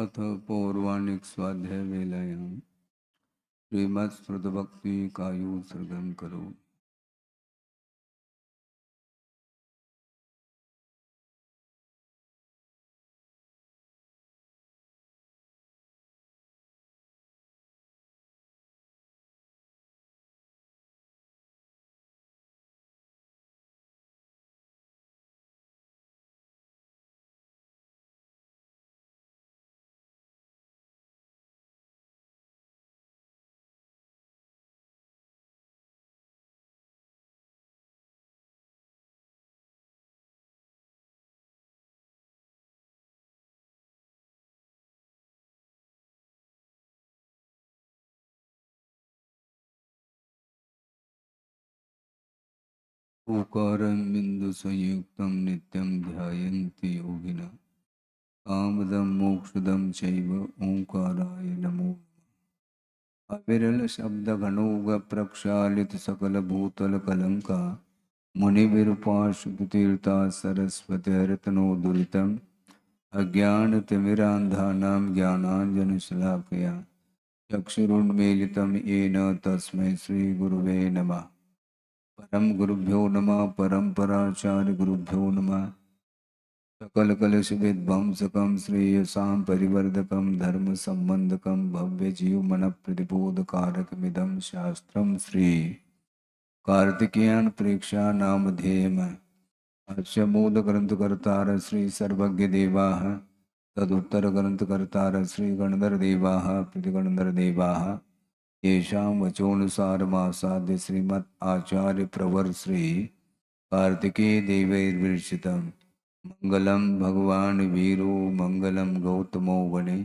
अथ पौर्वाणिक स्वाध्याय वेलायां श्रीमत्स्मृतभक्ति कायोत्सर्गं करोमि। ओंकारं बिन्दुसंयुक्तं नित्यं ध्यायन्ति योगिनः कामदं मोक्षदं चैव ओंकाराय नमो। अविरल शब्द घनोग प्रक्षालित सकल भूतल कलंका मुनिविरूपाशुद्ध तीर्था सरस्वती रत्नोदुरितम् अज्ञानतिमिरान्धानां ज्ञानाञ्जनशलाकया चक्षुरुन्मीलितं येन तस्मै श्रीगुरुवे नमः। परम गुरुभ्यो नमः। परम्पराचार्य गुरुभ्यो नमः। सकलकलुषविध्वंसकं श्रेयसां परिवर्धकं धर्म संबंधकं भव्य जीव मन प्रतिबोधकारकमिदं शास्त्रं श्री कार्तिकेयन प्रेक्षा नामधेयम् अस्य मूल ग्रंथकर्तार श्री सर्वज्ञ देवाः तदुत्तर ग्रंथकर्तार श्री गणधर देवाः प्रतिगणधर देवाः येषां वचोनुसारमासाद्य श्रीमद् आचार्य प्रवर श्री कार्तिकेय देवैर्विरचितं मंगलम भगवान वीरो मंगलम गौतमो वने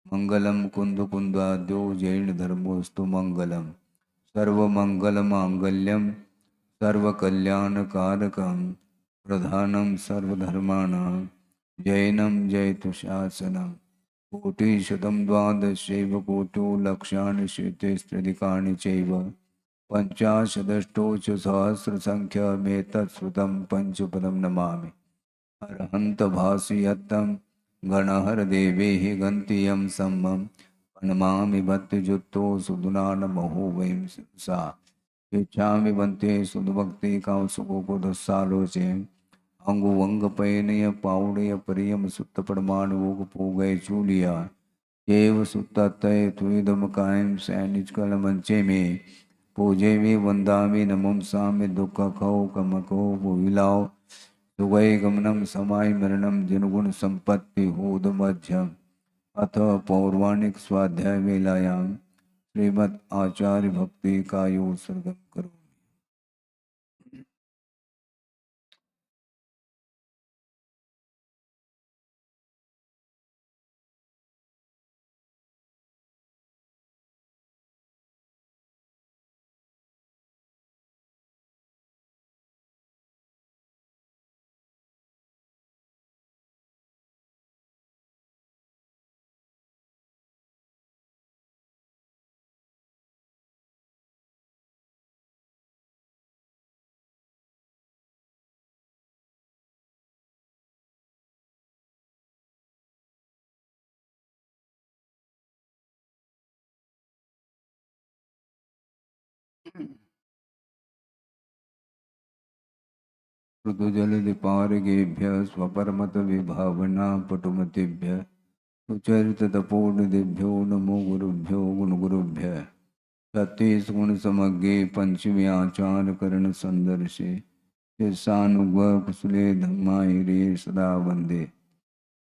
मंगलम कुंदकुंदाद्यो जैन धर्मोस्तु मंगलम सर्वमंगलमांगल्यम सर्वकल्याणकारकं प्रधानं सर्वधर्माणां जैनं जयतुशासनं कोटिशतं द्वादशैव कोटो लक्षाणि शेतेस्त्रिदिकानि चैव पंचाशदष्टौ च सहस्रसङ्ख्यमेतत्श्रुतं पंचपदं नमामि। अरहन्त भासयत्तं गणहर देवेः गन्तियं सम्मं प्रणमामि भक्तियुक्तो सुदुनानमहो वयं सा इच्छामि बन्ते सुदभक्ति कांसुकोपदस्सालोचे अंगुवंग पयनय पावड़य परियम सुत्त परमाणु वोग पोगय चूलिया देव सुत्तय तुदम कायम सैनिच कल मंचे में पूजे में वंदामि नमम साम्य दुख खो कमको विलाओ सुगय गमनम समाय मरणम जिनगुण संपत्ति होद मध्यम। अथ पौर्वाणिक स्वाध्याय वेलायां श्रीमद् आचार्य भक्ति का योत्सर्गं करोमि। ऋतुजलदिपारगेभ्यः स्वपरमत विभावना पटुमतिभ्यः सुचरिततपोनिधिभ्यो नमो गुरुभ्यो गुणगुरुभ्यः। छत्तीस गुण समग्रे पंचमी आचार करण संदर्शे शिष्यानुगकुशले धम्माहिरे सदा वंदे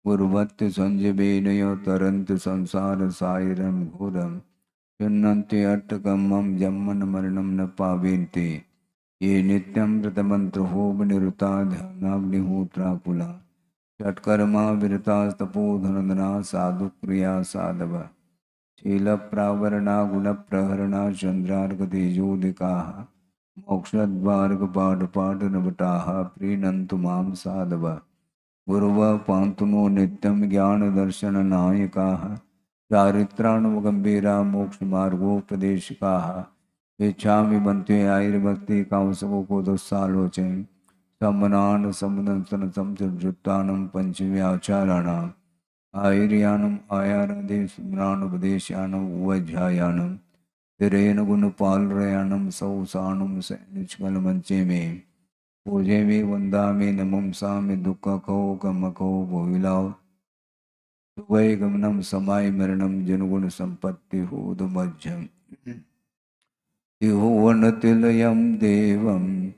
गुरुवत्त संजय तरंत संसार सायरम घोरम चिन्हन्ति अट्टकमं जन्मन मरणं न पावेन्ते ये नित्यं व्रतमन्त्रहोम निरुता ध्यानाग्निहोत्राकुला षट्कर्मा विरतास्तपोधनदना साधुक्रिया साधव शीलप्रावरणा गुणप्रहरणा चन्द्रार्कतेजोदिकाः मोक्षद्वार्गपाठपाठनभटाः प्रीणन्तु मां साधव गुरुवः पान्तु नो नित्यं ज्ञानदर्शननायकाः चारित्राणुगम्भीरा मोक्षमार्गोपदेशिकाः इच्छामि बन्ते आयुर्भक्ति कांसकोपदस्सालोचन सम्मनान सम्मदंसन संसृजुत्तानं पंचम्याचाराणां आयुर्यानम आयारादेश स्मरानुपदेशानम उवध्यायानम तिरेन गुणपालरयानम सौसानम सैनिचकल मंचे में पूजे में वंदा में नमम सा में दुख खो गम खो भोविलाव वै गमनम समाय मरणम जनगुण संपत्ति होदमज्जम तिहुवनतिलयं देवं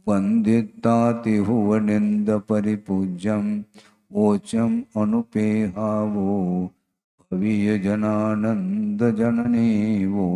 वन्दिता तिहुवनिन्दपरिपूज्यं वोचम् अनुपेहावो भवीयजनानन्दजननी वो।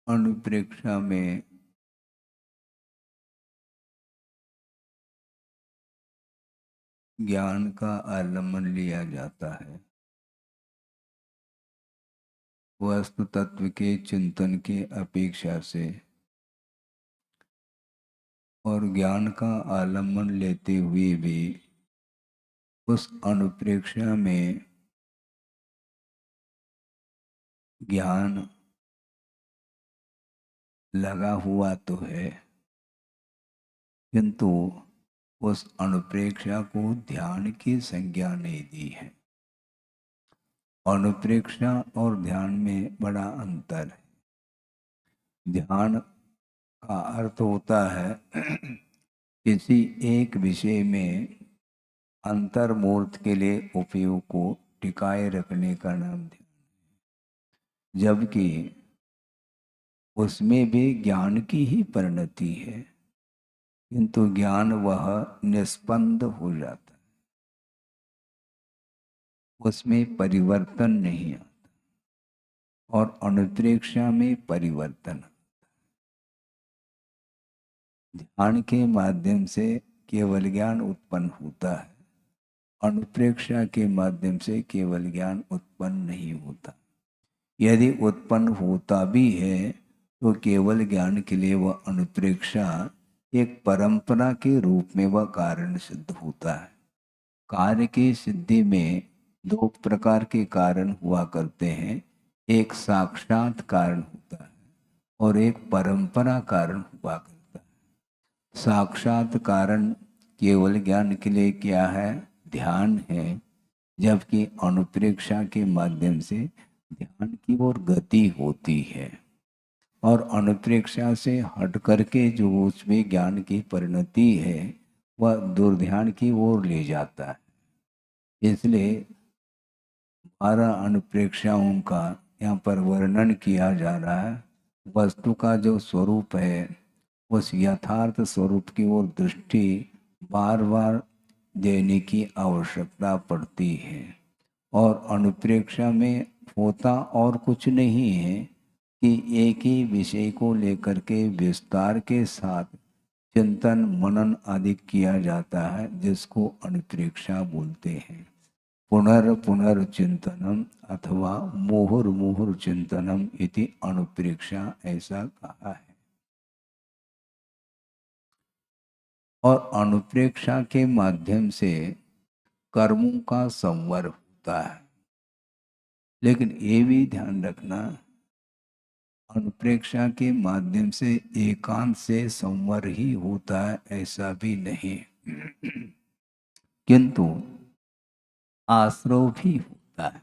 अनुप्रेक्षा में ज्ञान का आलम्बन लिया जाता है, वस्तु तत्व के चिंतन की अपेक्षा से, और ज्ञान का आलम्बन लेते हुए भी उस अनुप्रेक्षा में ज्ञान लगा हुआ तो है, किंतु उस अनुप्रेक्षा को ध्यान की संज्ञा नहीं दी है। अनुप्रेक्षा और ध्यान में बड़ा अंतर है। ध्यान का अर्थ होता है किसी एक विषय में अंतर्मूर्त के लिए उपयोग को टिकाए रखने का नाम ध्यान, जबकि उसमें भी ज्ञान की ही परिणति है, किंतु ज्ञान वह निष्पन्द हो जाता है, उसमें परिवर्तन नहीं आता, और अनुप्रेक्षा में परिवर्तन। ध्यान के माध्यम से केवल ज्ञान उत्पन्न होता है, अनुप्रेक्षा के माध्यम से केवल ज्ञान उत्पन्न नहीं होता। यदि उत्पन्न होता भी है तो केवल ज्ञान के लिए वह अनुप्रेक्षा एक परंपरा के रूप में वह कारण सिद्ध होता है। कार्य की सिद्धि में दो प्रकार के कारण हुआ करते हैं, एक साक्षात कारण होता है और एक परंपरा कारण हुआ करता है। साक्षात कारण केवल ज्ञान के लिए क्या है? ध्यान है, जबकि अनुप्रेक्षा के माध्यम से ध्यान की ओर गति होती है, और अनुप्रेक्षा से हट करके जो उसमें ज्ञान की परिणति है वह दुर्ध्यान की ओर ले जाता है। इसलिए 12 अनुप्रेक्षाओं का यहाँ पर वर्णन किया जा रहा है। वस्तु का जो स्वरूप है उस यथार्थ स्वरूप की ओर दृष्टि बार बार देने की आवश्यकता पड़ती है, और अनुप्रेक्षा में होता और कुछ नहीं है कि एक ही विषय को लेकर के विस्तार के साथ चिंतन मनन आदि किया जाता है, जिसको अनुप्रेक्षा बोलते हैं। पुनर्चिंतनम अथवा मुहुर्मुहुर चिंतनम इति अनुप्रेक्षा, ऐसा कहा है। और अनुप्रेक्षा के माध्यम से कर्मों का संवर होता है, लेकिन ये भी ध्यान रखना, अनुप्रेक्षा के माध्यम से एकांत से संवर ही होता है ऐसा भी नहीं, किंतु आश्रव भी होता है।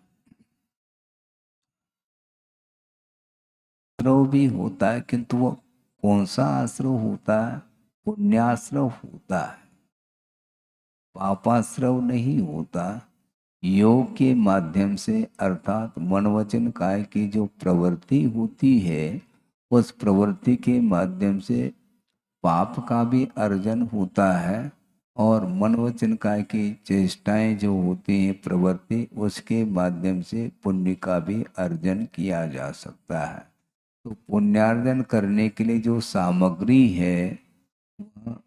आश्रव भी होता है, किंतु वो कौन सा आश्रव होता है? पुण्याश्रव होता है, पापाश्रव नहीं होता। योग के माध्यम से अर्थात मन वचन काय की जो प्रवृत्ति होती है, उस प्रवृत्ति के माध्यम से पाप का भी अर्जन होता है, और मन वचन काय की चेष्टाएं जो होती हैं प्रवृत्ति, उसके माध्यम से पुण्य का भी अर्जन किया जा सकता है। तो पुण्यार्जन करने के लिए जो सामग्री है वह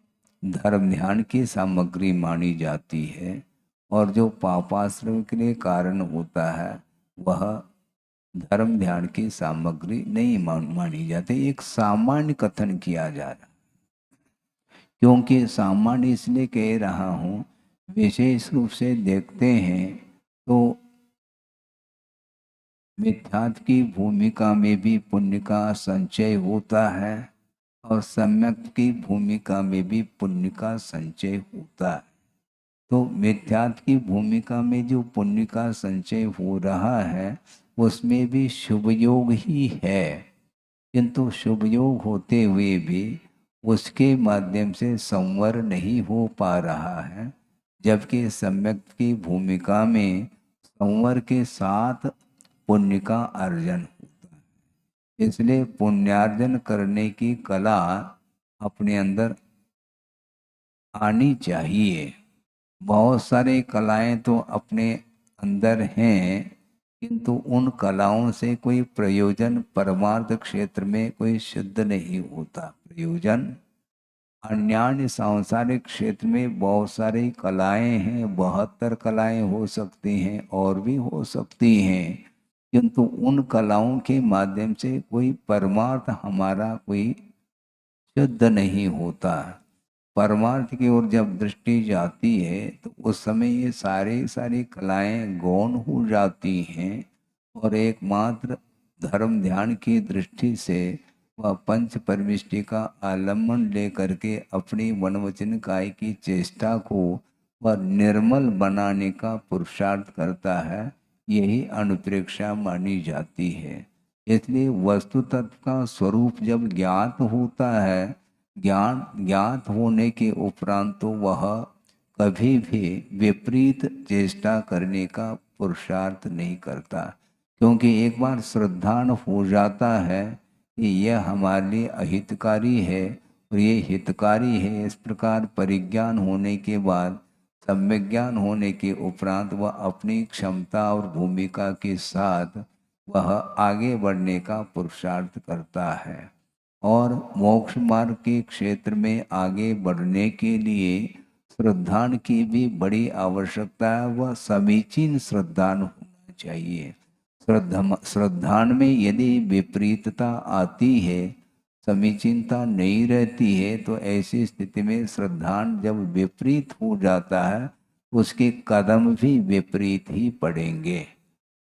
धर्म ध्यान की सामग्री मानी जाती है, और जो पापाश्रम के लिए कारण होता है वह धर्म ध्यान की सामग्री नहीं मानी जाती। एक सामान्य कथन किया जा रहा है। क्योंकि सामान्य इसलिए कह रहा हूँ, विशेष रूप से देखते हैं तो मिथ्यात्व की भूमिका में भी पुण्य का संचय होता है और सम्यक की भूमिका में भी पुण्य का संचय होता है। तो मिथ्यात्व की भूमिका में जो पुण्य का संचय हो रहा है उसमें भी शुभ योग ही है, किंतु शुभ योग होते हुए भी उसके माध्यम से संवर नहीं हो पा रहा है, जबकि सम्यक की भूमिका में संवर के साथ पुण्य का अर्जन होता है। इसलिए पुण्यार्जन करने की कला अपने अंदर आनी चाहिए। बहुत सारी कलाएं तो अपने अंदर हैं, किंतु उन कलाओं से कोई प्रयोजन परमार्थ क्षेत्र में कोई सिद्ध नहीं होता। प्रयोजन अन्य सांसारिक क्षेत्र में बहुत सारी कलाएं हैं, 72 कलाएं हो सकती हैं और भी हो सकती हैं, किंतु उन कलाओं के माध्यम से कोई परमार्थ हमारा कोई सिद्ध नहीं होता। परमार्थ की ओर जब दृष्टि जाती है तो उस समय ये सारी कलाएं गौण हो जाती हैं और एकमात्र धर्म ध्यान की दृष्टि से वह पंच परमिष्टि का आलम्बन लेकर के अपनी वनवचन काय की चेष्टा को वह निर्मल बनाने का पुरुषार्थ करता है। यही अनुप्रेक्षा मानी जाती है। इसलिए वस्तु तत्व का स्वरूप जब ज्ञात होता है, ज्ञात होने के उपरांत तो वह कभी भी विपरीत चेष्टा करने का पुरुषार्थ नहीं करता, क्योंकि एक बार श्रद्धान हो जाता है कि यह हमारे लिए अहितकारी है और ये हितकारी है। इस प्रकार परिज्ञान होने के बाद, सम्यक ज्ञान होने के उपरांत वह अपनी क्षमता और भूमिका के साथ वह आगे बढ़ने का पुरुषार्थ करता है। और मोक्ष मार्ग के क्षेत्र में आगे बढ़ने के लिए श्रद्धान की भी बड़ी आवश्यकता है। वह समीचीन श्रद्धान होना चाहिए। श्रद्धान में यदि विपरीतता आती है, समीचीनता नहीं रहती है, तो ऐसी स्थिति में श्रद्धान जब विपरीत हो जाता है उसके कदम भी विपरीत ही पड़ेंगे।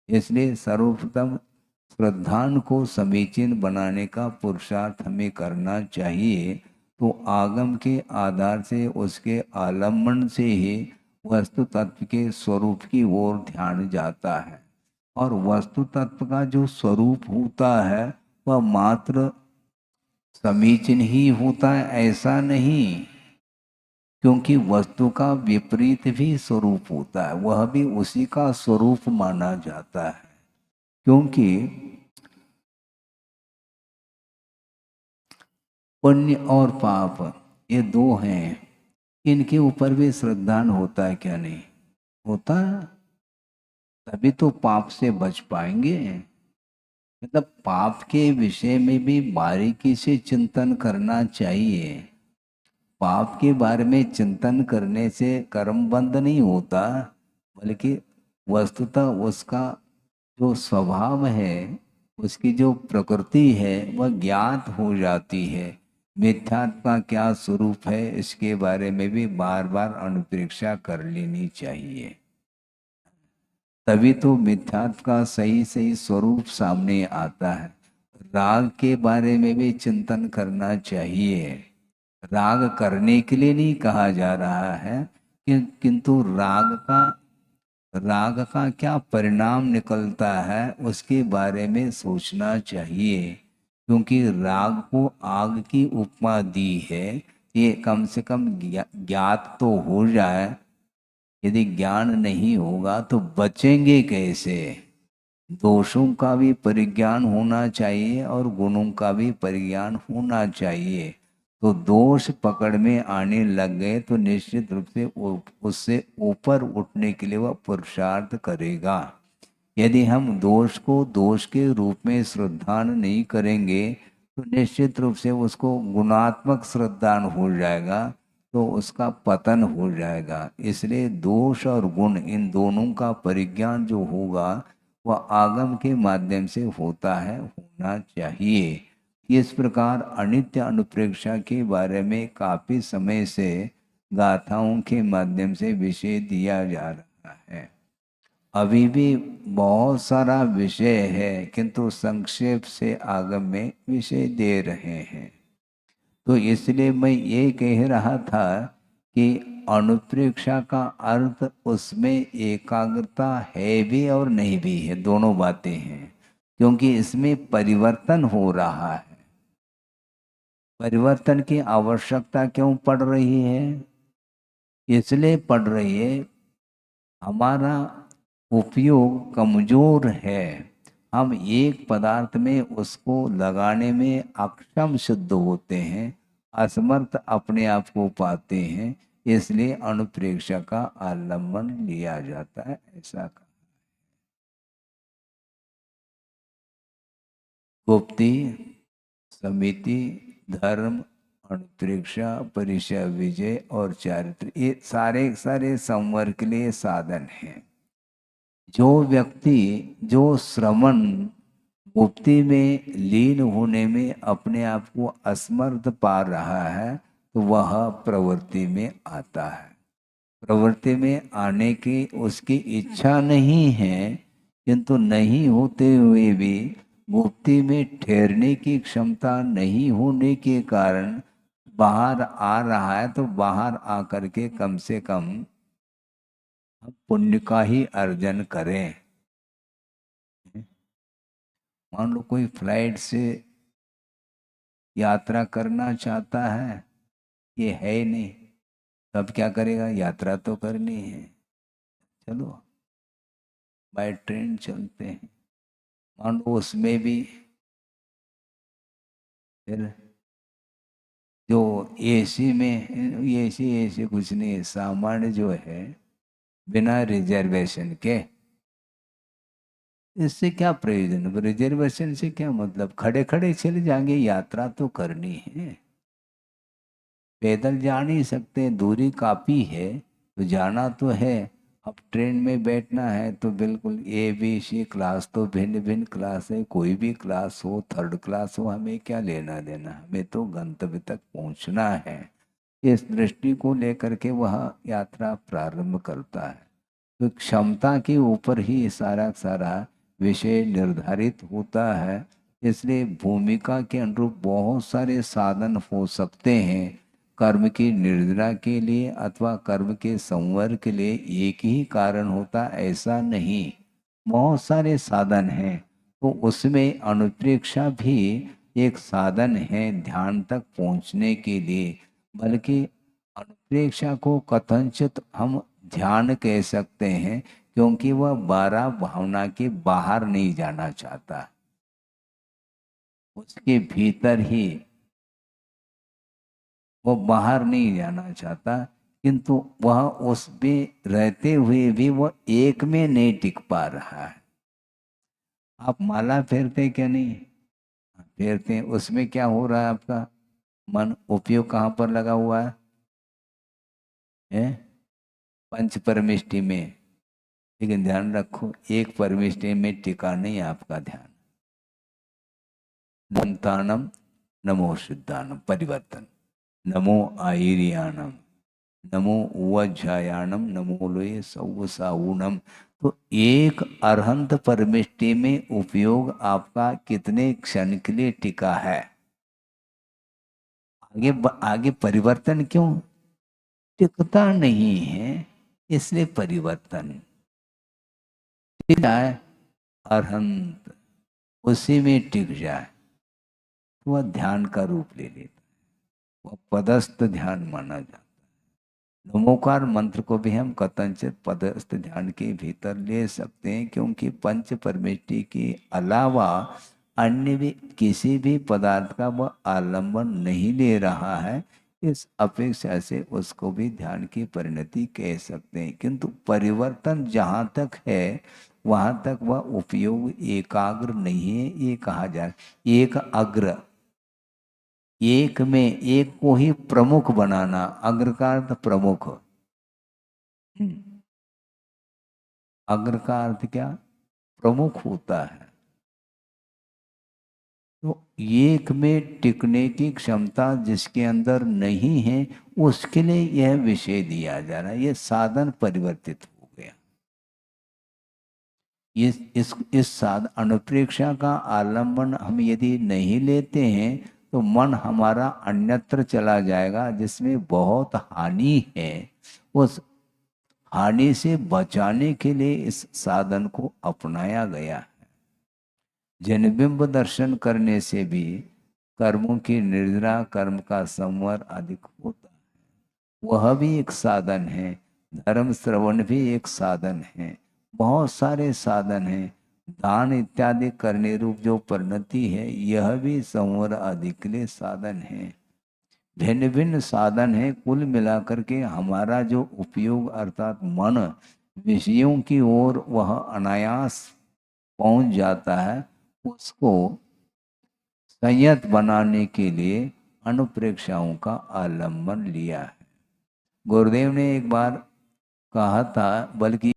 इसलिए सर्वप्रथम श्रद्धान को समीचीन बनाने का पुरुषार्थ हमें करना चाहिए। तो आगम के आधार से उसके आलम्बन से ही वस्तु तत्व के स्वरूप की ओर ध्यान जाता है। और वस्तु तत्व का जो स्वरूप होता है वह मात्र समीचीन ही होता है ऐसा नहीं, क्योंकि वस्तु का विपरीत भी स्वरूप होता है, वह भी उसी का स्वरूप माना जाता है। क्योंकि पुण्य और पाप ये दो हैं, इनके ऊपर भी श्रद्धान होता है क्या? नहीं होता। तभी तो पाप से बच पाएंगे। मतलब पाप के विषय में भी बारीकी से चिंतन करना चाहिए। पाप के बारे में चिंतन करने से कर्म बंद नहीं होता, बल्कि वस्तुतः उसका जो स्वभाव है, उसकी जो प्रकृति है वह ज्ञात हो जाती है। मिथ्यात्व का क्या स्वरूप है इसके बारे में भी बार बार अनुप्रेक्षा कर लेनी चाहिए। तभी तो मिथ्यात्व का सही सही स्वरूप सामने आता है। राग के बारे में भी चिंतन करना चाहिए। राग करने के लिए नहीं कहा जा रहा है, किंतु राग का क्या परिणाम निकलता है उसके बारे में सोचना चाहिए। क्योंकि राग को आग की उपमा दी है, ये कम से कम ज्ञात तो हो जाए। यदि ज्ञान नहीं होगा तो बचेंगे कैसे? दोषों का भी परिज्ञान होना चाहिए और गुणों का भी परिज्ञान होना चाहिए। तो दोष पकड़ में आने लग गए तो निश्चित रूप से उससे ऊपर उठने के लिए वह पुरुषार्थ करेगा। यदि हम दोष को दोष के रूप में श्रद्धान नहीं करेंगे तो निश्चित रूप से उसको गुणात्मक श्रद्धान हो जाएगा, तो उसका पतन हो जाएगा। इसलिए दोष और गुण इन दोनों का परिज्ञान जो होगा वह आगम के माध्यम से होता है, होना चाहिए। इस प्रकार अनित्य अनुप्रेक्षा के बारे में काफी समय से गाथाओं के माध्यम से विषय दिया जा रहा है। अभी भी बहुत सारा विषय है, किंतु संक्षेप से आगम में विषय दे रहे हैं। तो इसलिए मैं ये कह रहा था कि अनुप्रेक्षा का अर्थ उसमें एकाग्रता है भी और नहीं भी है, दोनों बातें हैं। क्योंकि इसमें परिवर्तन हो रहा है। परिवर्तन की आवश्यकता क्यों पड़ रही है? इसलिए पड़ रही है, हमारा उपयोग कमजोर है। हम एक पदार्थ में उसको लगाने में अक्षम सिद्ध होते हैं, असमर्थ अपने आप को पाते हैं। इसलिए अनुप्रेक्षा का आलम्बन लिया जाता है, ऐसा कहा। गुप्ति, समिति, धर्म, अनुप्रेक्षा, परिचय, विजय और चारित्र, ये सारे सारे संवर के लिए साधन हैं। जो व्यक्ति जो श्रवण मुक्ति में लीन होने में अपने आप को असमर्थ पा रहा है, तो वह प्रवृत्ति में आता है। प्रवृत्ति में आने की उसकी इच्छा नहीं है, किंतु नहीं होते हुए भी मुक्ति में ठहरने की क्षमता नहीं होने के कारण बाहर आ रहा है। तो बाहर आकर के कम से कम हम पुण्य का ही अर्जन करें। मान लो कोई फ्लाइट से यात्रा करना चाहता है, ये है ही नहीं, तब क्या करेगा? यात्रा तो करनी है, चलो बाय ट्रेन चलते हैं। मान लो उसमें भी फिर जो एसी में, एसी एसी कुछ नहीं है, सामान्य जो है बिना रिजर्वेशन के, इससे क्या प्रयोजन? रिजर्वेशन से क्या मतलब? खड़े खड़े चले जाएंगे, यात्रा तो करनी है। पैदल जा नहीं सकते, दूरी काफ़ी है, तो जाना तो है। अब ट्रेन में बैठना है तो बिल्कुल ए बी सी क्लास, तो भिन्न भिन्न क्लास है, कोई भी क्लास हो, थर्ड क्लास हो, हमें क्या लेना देना? हमें तो गंतव्य तक पहुंचना है। इस दृष्टि को लेकर के वह यात्रा प्रारंभ करता है। तो क्षमता के ऊपर ही सारा सारा विषय निर्धारित होता है। इसलिए भूमिका के अनुरूप बहुत सारे साधन हो सकते हैं। कर्म की निर्जरा के लिए अथवा कर्म के संवर के लिए एक ही कारण होता, ऐसा नहीं, बहुत सारे साधन हैं। तो उसमें अनुप्रेक्षा भी एक साधन है ध्यान तक पहुंचने के लिए। बल्कि अनुप्रेक्षा को कथनचित हम ध्यान कह सकते हैं, क्योंकि वह 12 भावना के बाहर नहीं जाना चाहता, उसके भीतर ही, वो बाहर नहीं जाना चाहता। किंतु वह उसमें रहते हुए भी वह एक में नहीं टिक पा रहा है। आप माला फेरते क्या? नहीं फेरते हैं। उसमें क्या हो रहा है? आपका मन उपयोग कहाँ पर लगा हुआ है? पंच परमिष्टि में। लेकिन ध्यान रखो, एक परमिष्टि में टिका नहीं आपका ध्यान। दंतानम नमो शुद्धानम, परिवर्तन। नमो आयरियाणम, नमो उवज्जायाणम, नमो लोये सौसाऊणम। तो एक अरहंत परमिष्टि में उपयोग आपका कितने क्षण के लिए टिका है? आगे परिवर्तन क्यों? टिकता नहीं है, इसलिए परिवर्तन टिक जाए। अरहंत उसी में टिक जाए तो वह ध्यान का रूप ले लेता है, वह पदस्थ ध्यान माना जाता है। नमोकार मंत्र को भी हम कथनचित पदस्थ ध्यान के भीतर ले सकते हैं, क्योंकि पंच परमेष्टि के अलावा अन्य भी किसी भी पदार्थ का वह आलंबन नहीं ले रहा है। इस अपेक्षा से उसको भी ध्यान की परिणति कह सकते हैं। किंतु परिवर्तन जहाँ तक है वहाँ तक वह उपयोग एकाग्र नहीं है, ये कहा जाए। एक अग्र, एक में एक को ही प्रमुख बनाना, अग्र का अर्थ प्रमुख। अग्र का अर्थ क्या? प्रमुख होता है। तो एक में टिकने की क्षमता जिसके अंदर नहीं है, उसके लिए यह विषय दिया जा रहा है। यह साधन परिवर्तित हो गया। इस साधन अनुप्रेक्षा का आलंबन हम यदि नहीं लेते हैं तो मन हमारा अन्यत्र चला जाएगा, जिसमें बहुत हानि है। उस हानि से बचाने के लिए इस साधन को अपनाया गया है। जन्मबिंब दर्शन करने से भी कर्मों की निर्जरा, कर्म का संवर अधिक होता है। वह भी एक साधन है। धर्म श्रवण भी एक साधन है। बहुत सारे साधन हैं। दान इत्यादि करने रूप जो परिणति है, यह भी संवर आदि के लिए साधन है। भिन्न भिन्न साधन है। कुल मिलाकर के हमारा जो उपयोग अर्थात मन विषयों की ओर वह अनायास पहुंच जाता है, उसको संयत बनाने के लिए अनुप्रेक्षाओं का आलंबन लिया है। गुरुदेव ने एक बार कहा था, बल्कि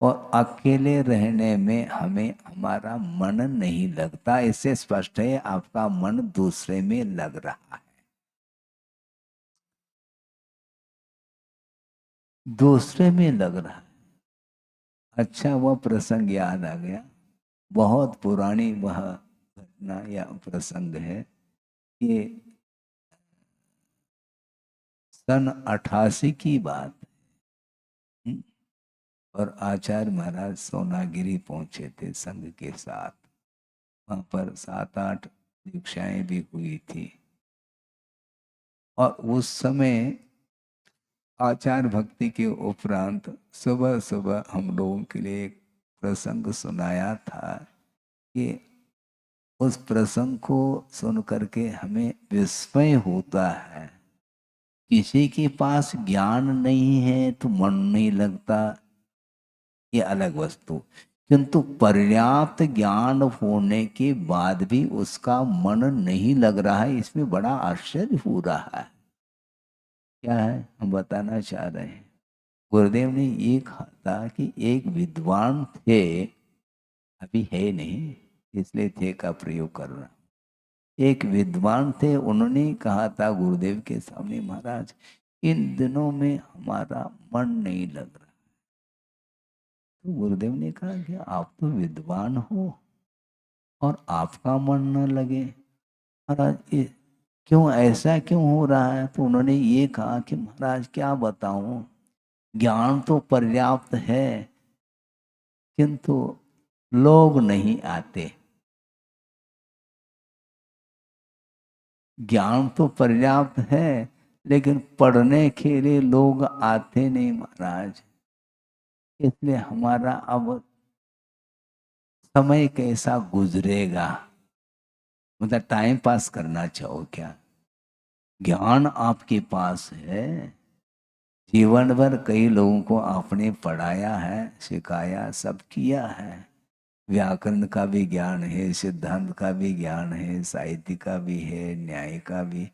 और अकेले रहने में हमें हमारा मन नहीं लगता। इससे स्पष्ट है आपका मन दूसरे में लग रहा है। दूसरे में लग रहा है। अच्छा, वह प्रसंग याद आ गया। बहुत पुरानी वह घटना या प्रसंग है कि सन 88 की बात है। और आचार्य महाराज सोनागिरी पहुंचे थे संघ के साथ। वहां पर 7-8 दीक्षाएं भी हुई थी। और उस समय आचार भक्ति के उपरांत सुबह सुबह हम लोगों के लिए एक प्रसंग सुनाया था कि उस प्रसंग को सुन करके हमें विस्मय होता है। किसी के पास ज्ञान नहीं है तो मन नहीं लगता, ये अलग वस्तु। किंतु पर्याप्त ज्ञान होने के बाद भी उसका मन नहीं लग रहा है, इसमें बड़ा आश्चर्य हो रहा है। क्या है हम बताना चाह रहे हैं। गुरुदेव ने ये कहा था कि एक विद्वान थे, अभी है नहीं इसलिए थे का प्रयोग कर रहा हूं। एक विद्वान थे, उन्होंने कहा था गुरुदेव के सामने, महाराज इन दिनों में हमारा मन नहीं लग रहा। तो गुरुदेव ने कहा कि आप तो विद्वान हो और आपका मन न लगे, महाराज क्यों, ऐसा क्यों हो रहा है? तो उन्होंने ये कहा कि महाराज क्या बताऊं, ज्ञान तो पर्याप्त है किंतु लोग नहीं आते। ज्ञान तो पर्याप्त है लेकिन पढ़ने के लिए लोग आते नहीं महाराज। इसलिए हमारा अब समय कैसा गुजरेगा, मतलब टाइम पास करना चाहो क्या? ज्ञान आपके पास है, जीवन भर कई लोगों को आपने पढ़ाया है, सिखाया, सब किया है। व्याकरण का भी ज्ञान है, सिद्धांत का भी ज्ञान है, साहित्य का भी है, न्याय का भी,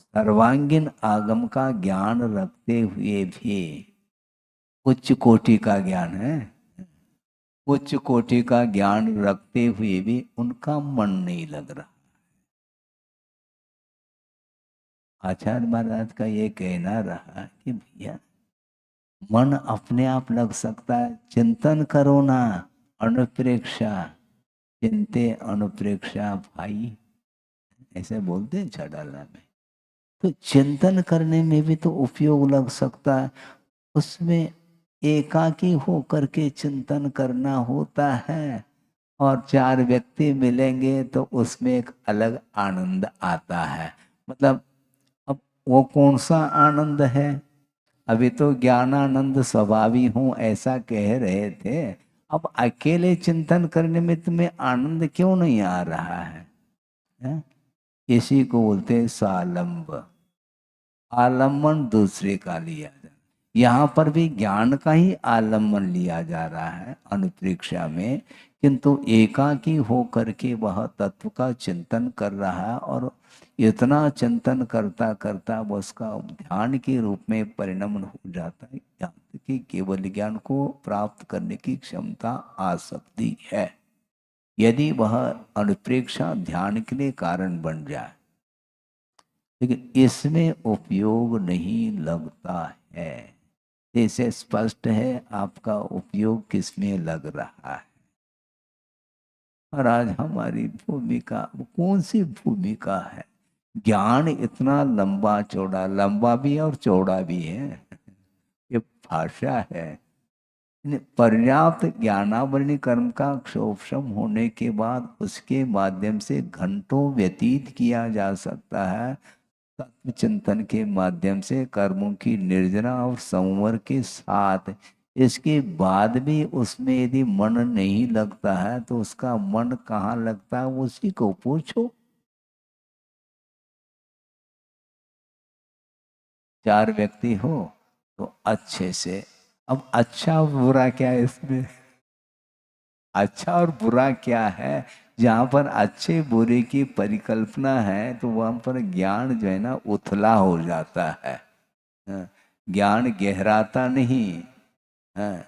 सर्वांगीण आगम का ज्ञान रखते हुए भी उच्च कोटि का ज्ञान है, उच्च कोटि का ज्ञान रखते हुए भी उनका मन नहीं लग रहा। आचार्य महाराज का ये कहना रहा कि भैया मन अपने आप लग सकता है, चिंतन करो ना। अनुप्रेक्षा चिंते अनुप्रेक्षा भाई। ऐसे बोलते हैं छड़ाला में। तो चिंतन करने में भी तो उपयोग लग सकता है। उसमें एकाकी हो करके चिंतन करना होता है, और चार व्यक्ति मिलेंगे तो उसमें एक अलग आनंद आता है। मतलब अब वो कौन सा आनंद है? अभी तो ज्ञानानंद स्वभावी हूं ऐसा कह रहे थे। अब अकेले चिंतन करने में तुम्हें आनंद क्यों नहीं आ रहा है? इसी को बोलते हैं सालंब। आलम्बन दूसरे का लिया जा, यहाँ पर भी ज्ञान का ही आलम्बन लिया जा रहा है अनुप्रेक्षा में, किंतु एकाकी हो करके वह तत्व का चिंतन कर रहा है, और इतना चिंतन करता करता वह उसका ध्यान के रूप में परिणमन हो जाता है, यहाँ तक कि केवल ज्ञान को प्राप्त करने की क्षमता आ सकती है, यदि वह अनुप्रेक्षा ध्यान के लिए कारण बन जाए। लेकिन इसमें उपयोग नहीं लगता है। जैसे स्पष्ट है आपका उपयोग किसमें लग रहा है। और आज हमारी भूमिका कौन सी भूमिका है? ज्ञान इतना लंबा चौड़ा, लंबा भी है और चौड़ा भी है, ये भाषा है। पर्याप्त ज्ञानावरणी कर्म का क्षोभम होने के बाद उसके माध्यम से घंटों व्यतीत किया जा सकता है, तत्व चिंतन के माध्यम से कर्मों की निर्जना और संवर के साथ। इसके बाद भी उसमें यदि मन नहीं लगता है तो उसका मन कहाँ लगता है, उसी को पूछो। चार व्यक्ति हो तो अच्छे से, अब अच्छा और बुरा क्या है इसमें? अच्छा और बुरा क्या है? जहाँ पर अच्छे बुरे की परिकल्पना है तो वहां पर ज्ञान जो है ना उथला हो जाता है। हाँ, ज्ञान गहराता नहीं है।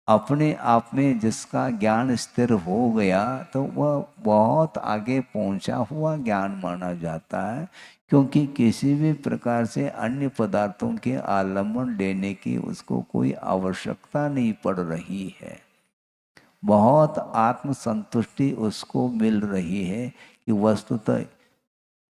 अपने आप में जिसका ज्ञान स्थिर हो गया तो वह बहुत आगे पहुंचा हुआ ज्ञान माना जाता है, क्योंकि किसी भी प्रकार से अन्य पदार्थों के आलम्बन लेने की उसको कोई आवश्यकता नहीं पड़ रही है। बहुत आत्म संतुष्टि उसको मिल रही है कि वस्तुतः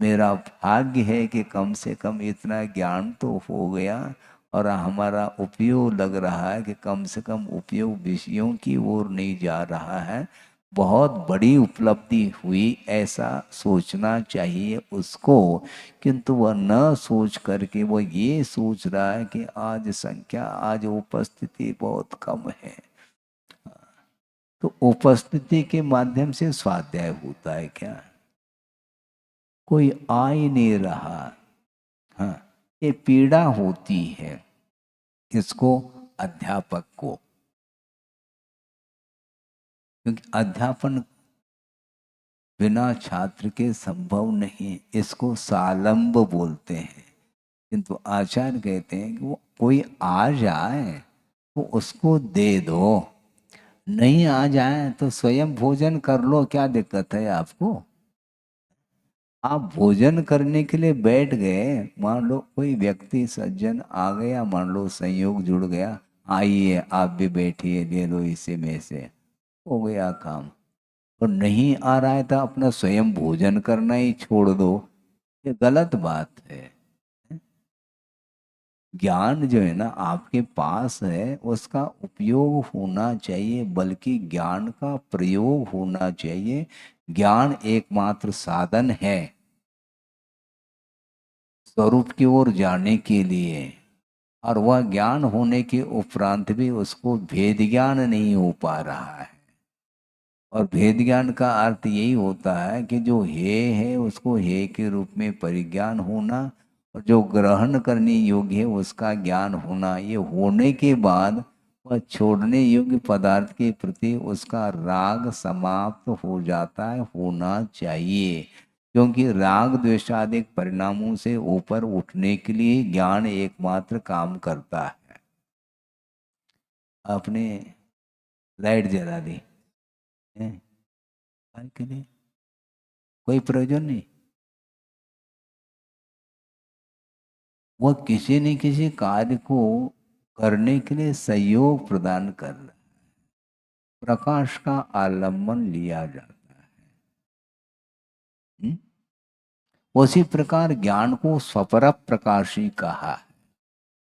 मेरा भाग्य है कि कम से कम इतना ज्ञान तो हो गया, और हमारा उपयोग लग रहा है कि कम से कम उपयोग विषयों की ओर नहीं जा रहा है। बहुत बड़ी उपलब्धि हुई ऐसा सोचना चाहिए उसको, किंतु वह न सोच करके वह ये सोच रहा है कि आज संख्या, आज उपस्थिति बहुत कम है। तो उपस्थिति के माध्यम से स्वाध्याय होता है क्या? कोई आ ही नहीं रहा। हाँ, ये पीड़ा होती है किसको? अध्यापक को। क्योंकि अध्यापन बिना छात्र के संभव नहीं, इसको सालंब बोलते हैं। किंतु आचार्य कहते हैं कि वो कोई आ जाए तो उसको दे दो, नहीं आ जाए तो स्वयं भोजन कर लो, क्या दिक्कत है आपको? आप भोजन करने के लिए बैठ गए, मान लो कोई व्यक्ति सज्जन आ गया, मान लो संयोग जुड़ गया, आइए आप भी बैठिए, ले लो इसी में से, हो गया काम। और नहीं आ रहा है तो अपना स्वयं भोजन करना ही छोड़ दो, ये गलत बात है। ज्ञान जो है ना आपके पास है, उसका उपयोग होना चाहिए, बल्कि ज्ञान का प्रयोग होना चाहिए। ज्ञान एकमात्र साधन है स्वरूप की ओर जाने के लिए, और वह ज्ञान होने के उपरांत भी उसको भेद ज्ञान नहीं हो पा रहा है। और भेद ज्ञान का अर्थ यही होता है कि जो हे है उसको हे के रूप में परिज्ञान होना, और जो ग्रहण करने योग्य है उसका ज्ञान होना। ये होने के बाद वह छोड़ने योग्य पदार्थ के प्रति उसका राग समाप्त हो जाता है, होना चाहिए। क्योंकि राग द्वेषादिक परिणामों से ऊपर उठने के लिए ज्ञान एकमात्र काम करता है। आपने लाइट जला दी है, काय के लिए? कोई प्रयोजन नहीं। वह किसी न किसी कार्य को करने के लिए सहयोग प्रदान कर रहा है। प्रकाश का आलम्बन लिया जाता है। उसी प्रकार ज्ञान को स्वपर प्रकाशी कहा है।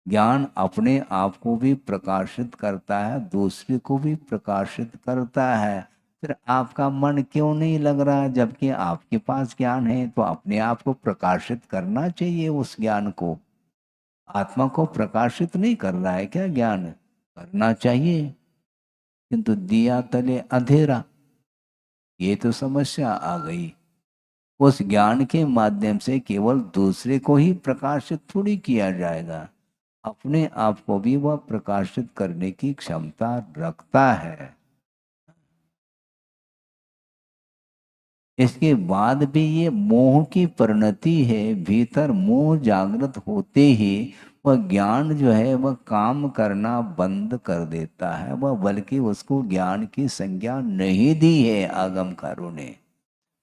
ज्ञान अपने आप को भी प्रकाशित करता है, दूसरे को भी प्रकाशित करता है। फिर आपका मन क्यों नहीं लग रहा? जबकि आपके पास ज्ञान है तो अपने आप को प्रकाशित करना चाहिए। उस ज्ञान को, आत्मा को प्रकाशित नहीं कर रहा है क्या ज्ञान? करना चाहिए, किंतु दिया तले अंधेरा, ये तो समस्या आ गई। उस ज्ञान के माध्यम से केवल दूसरे को ही प्रकाशित थोड़ी किया जाएगा, अपने आप को भी वह प्रकाशित करने की क्षमता रखता है। इसके बाद भी ये मोह की परिणति है। भीतर मोह जागृत होते ही वह ज्ञान जो है वह काम करना बंद कर देता है। वह बल्कि उसको ज्ञान की संज्ञा नहीं दी है आगमकारों ने।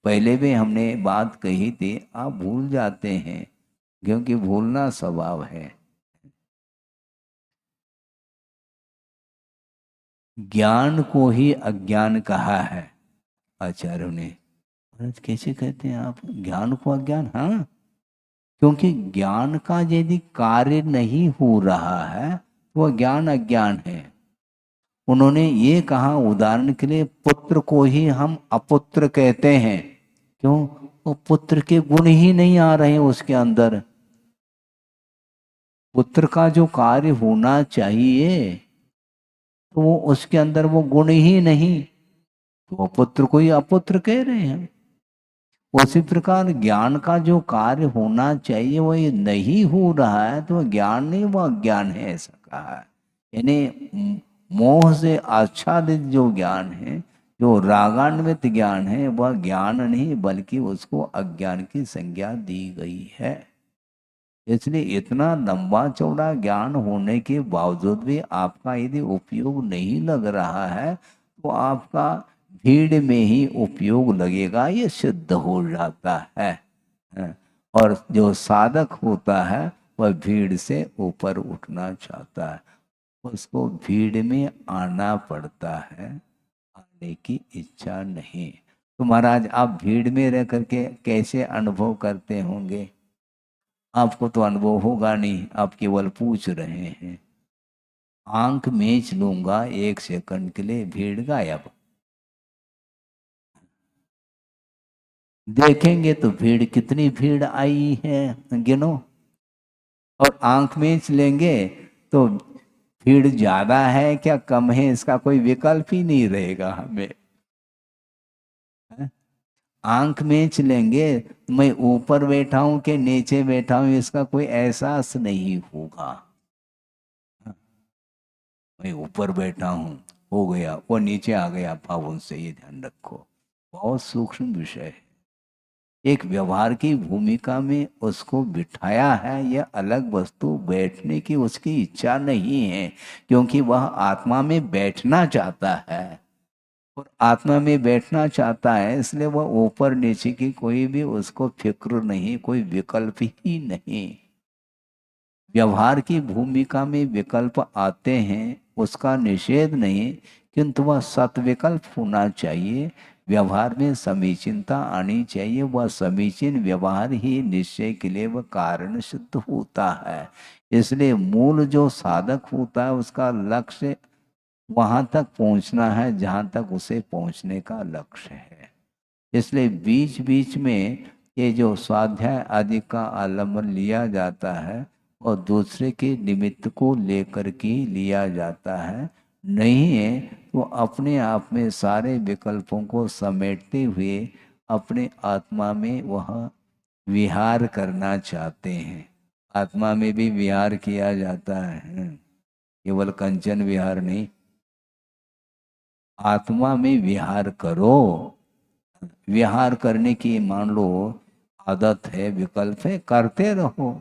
पहले भी हमने बात कही थी, आप भूल जाते हैं क्योंकि भूलना स्वभाव है। ज्ञान को ही अज्ञान कहा है आचार्यों ने। महाराज कैसे कहते हैं आप ज्ञान को अज्ञान? हाँ, क्योंकि ज्ञान का यदि कार्य नहीं हो रहा है तो वह ज्ञान अज्ञान है। उन्होंने ये कहा, उदाहरण के लिए पुत्र को ही हम अपुत्र कहते हैं। क्यों? वो पुत्र के गुण ही नहीं आ रहे हैं उसके अंदर। पुत्र का जो कार्य होना चाहिए तो वो उसके अंदर वो गुण ही नहीं, तो वो पुत्र को ही अपुत्र कह रहे हैं। उसी प्रकार ज्ञान का जो कार्य होना चाहिए वो ये नहीं हो रहा है तो वह ज्ञान नहीं, वह अज्ञान है, ऐसा कहा है। यानी मोह से आच्छादित जो ज्ञान है, जो रागान्वित ज्ञान है, वह ज्ञान नहीं बल्कि उसको अज्ञान की संज्ञा दी गई है। इसलिए इतना लंबा चौड़ा ज्ञान होने के बावजूद भी आपका यदि उपयोग नहीं लग रहा है तो आपका भीड़ में ही उपयोग लगेगा, ये सिद्ध हो जाता है। और जो साधक होता है वह भीड़ से ऊपर उठना चाहता है, उसको भीड़ में आना पड़ता है, आने की इच्छा नहीं। तो महाराज आप भीड़ में रह करके कैसे अनुभव करते होंगे? आपको तो अनुभव होगा नहीं, आप केवल पूछ रहे हैं। आंख मीच लूंगा 1 सेकंड के लिए, भीड़ गायब। देखेंगे तो भीड़, कितनी भीड़ आई है गिनो। और आंख मीच लेंगे तो भीड़ ज्यादा है क्या कम है इसका कोई विकल्प ही नहीं रहेगा हमें। आंख मीच लेंगे, मैं ऊपर बैठा हूं कि नीचे बैठा हूं इसका कोई एहसास नहीं होगा। मैं ऊपर बैठा हूं, हो गया, वो नीचे आ गया पावन से, ये ध्यान रखो। बहुत सूक्ष्म विषय है। एक व्यवहार की भूमिका में उसको बिठाया है, यह अलग वस्तु। बैठने की उसकी इच्छा नहीं है क्योंकि वह आत्मा में बैठना चाहता है। और आत्मा में बैठना चाहता है इसलिए वह ऊपर नीचे की कोई भी उसको फिक्र नहीं, कोई विकल्प ही नहीं। व्यवहार की भूमिका में विकल्प आते हैं, उसका निषेध नहीं, किंतु वह सत्विकल्प होना चाहिए। व्यवहार में समीचीनता आनी चाहिए। वह समीचीन व्यवहार ही निश्चय के लिए वह कारण सिद्ध होता है। इसलिए मूल जो साधक होता है उसका लक्ष्य वहां तक पहुंचना है जहां तक उसे पहुंचने का लक्ष्य है। इसलिए बीच बीच में ये जो स्वाध्याय आदि का आलम्बन लिया जाता है और दूसरे के निमित्त को लेकर के लिया जाता है, नहीं है तो अपने आप में सारे विकल्पों को समेटते हुए अपने आत्मा में वह विहार करना चाहते हैं। आत्मा में भी विहार किया जाता है, केवल कंचन विहार नहीं। आत्मा में विहार करो। विहार करने की मान लो आदत है, विकल्प है, करते रहो।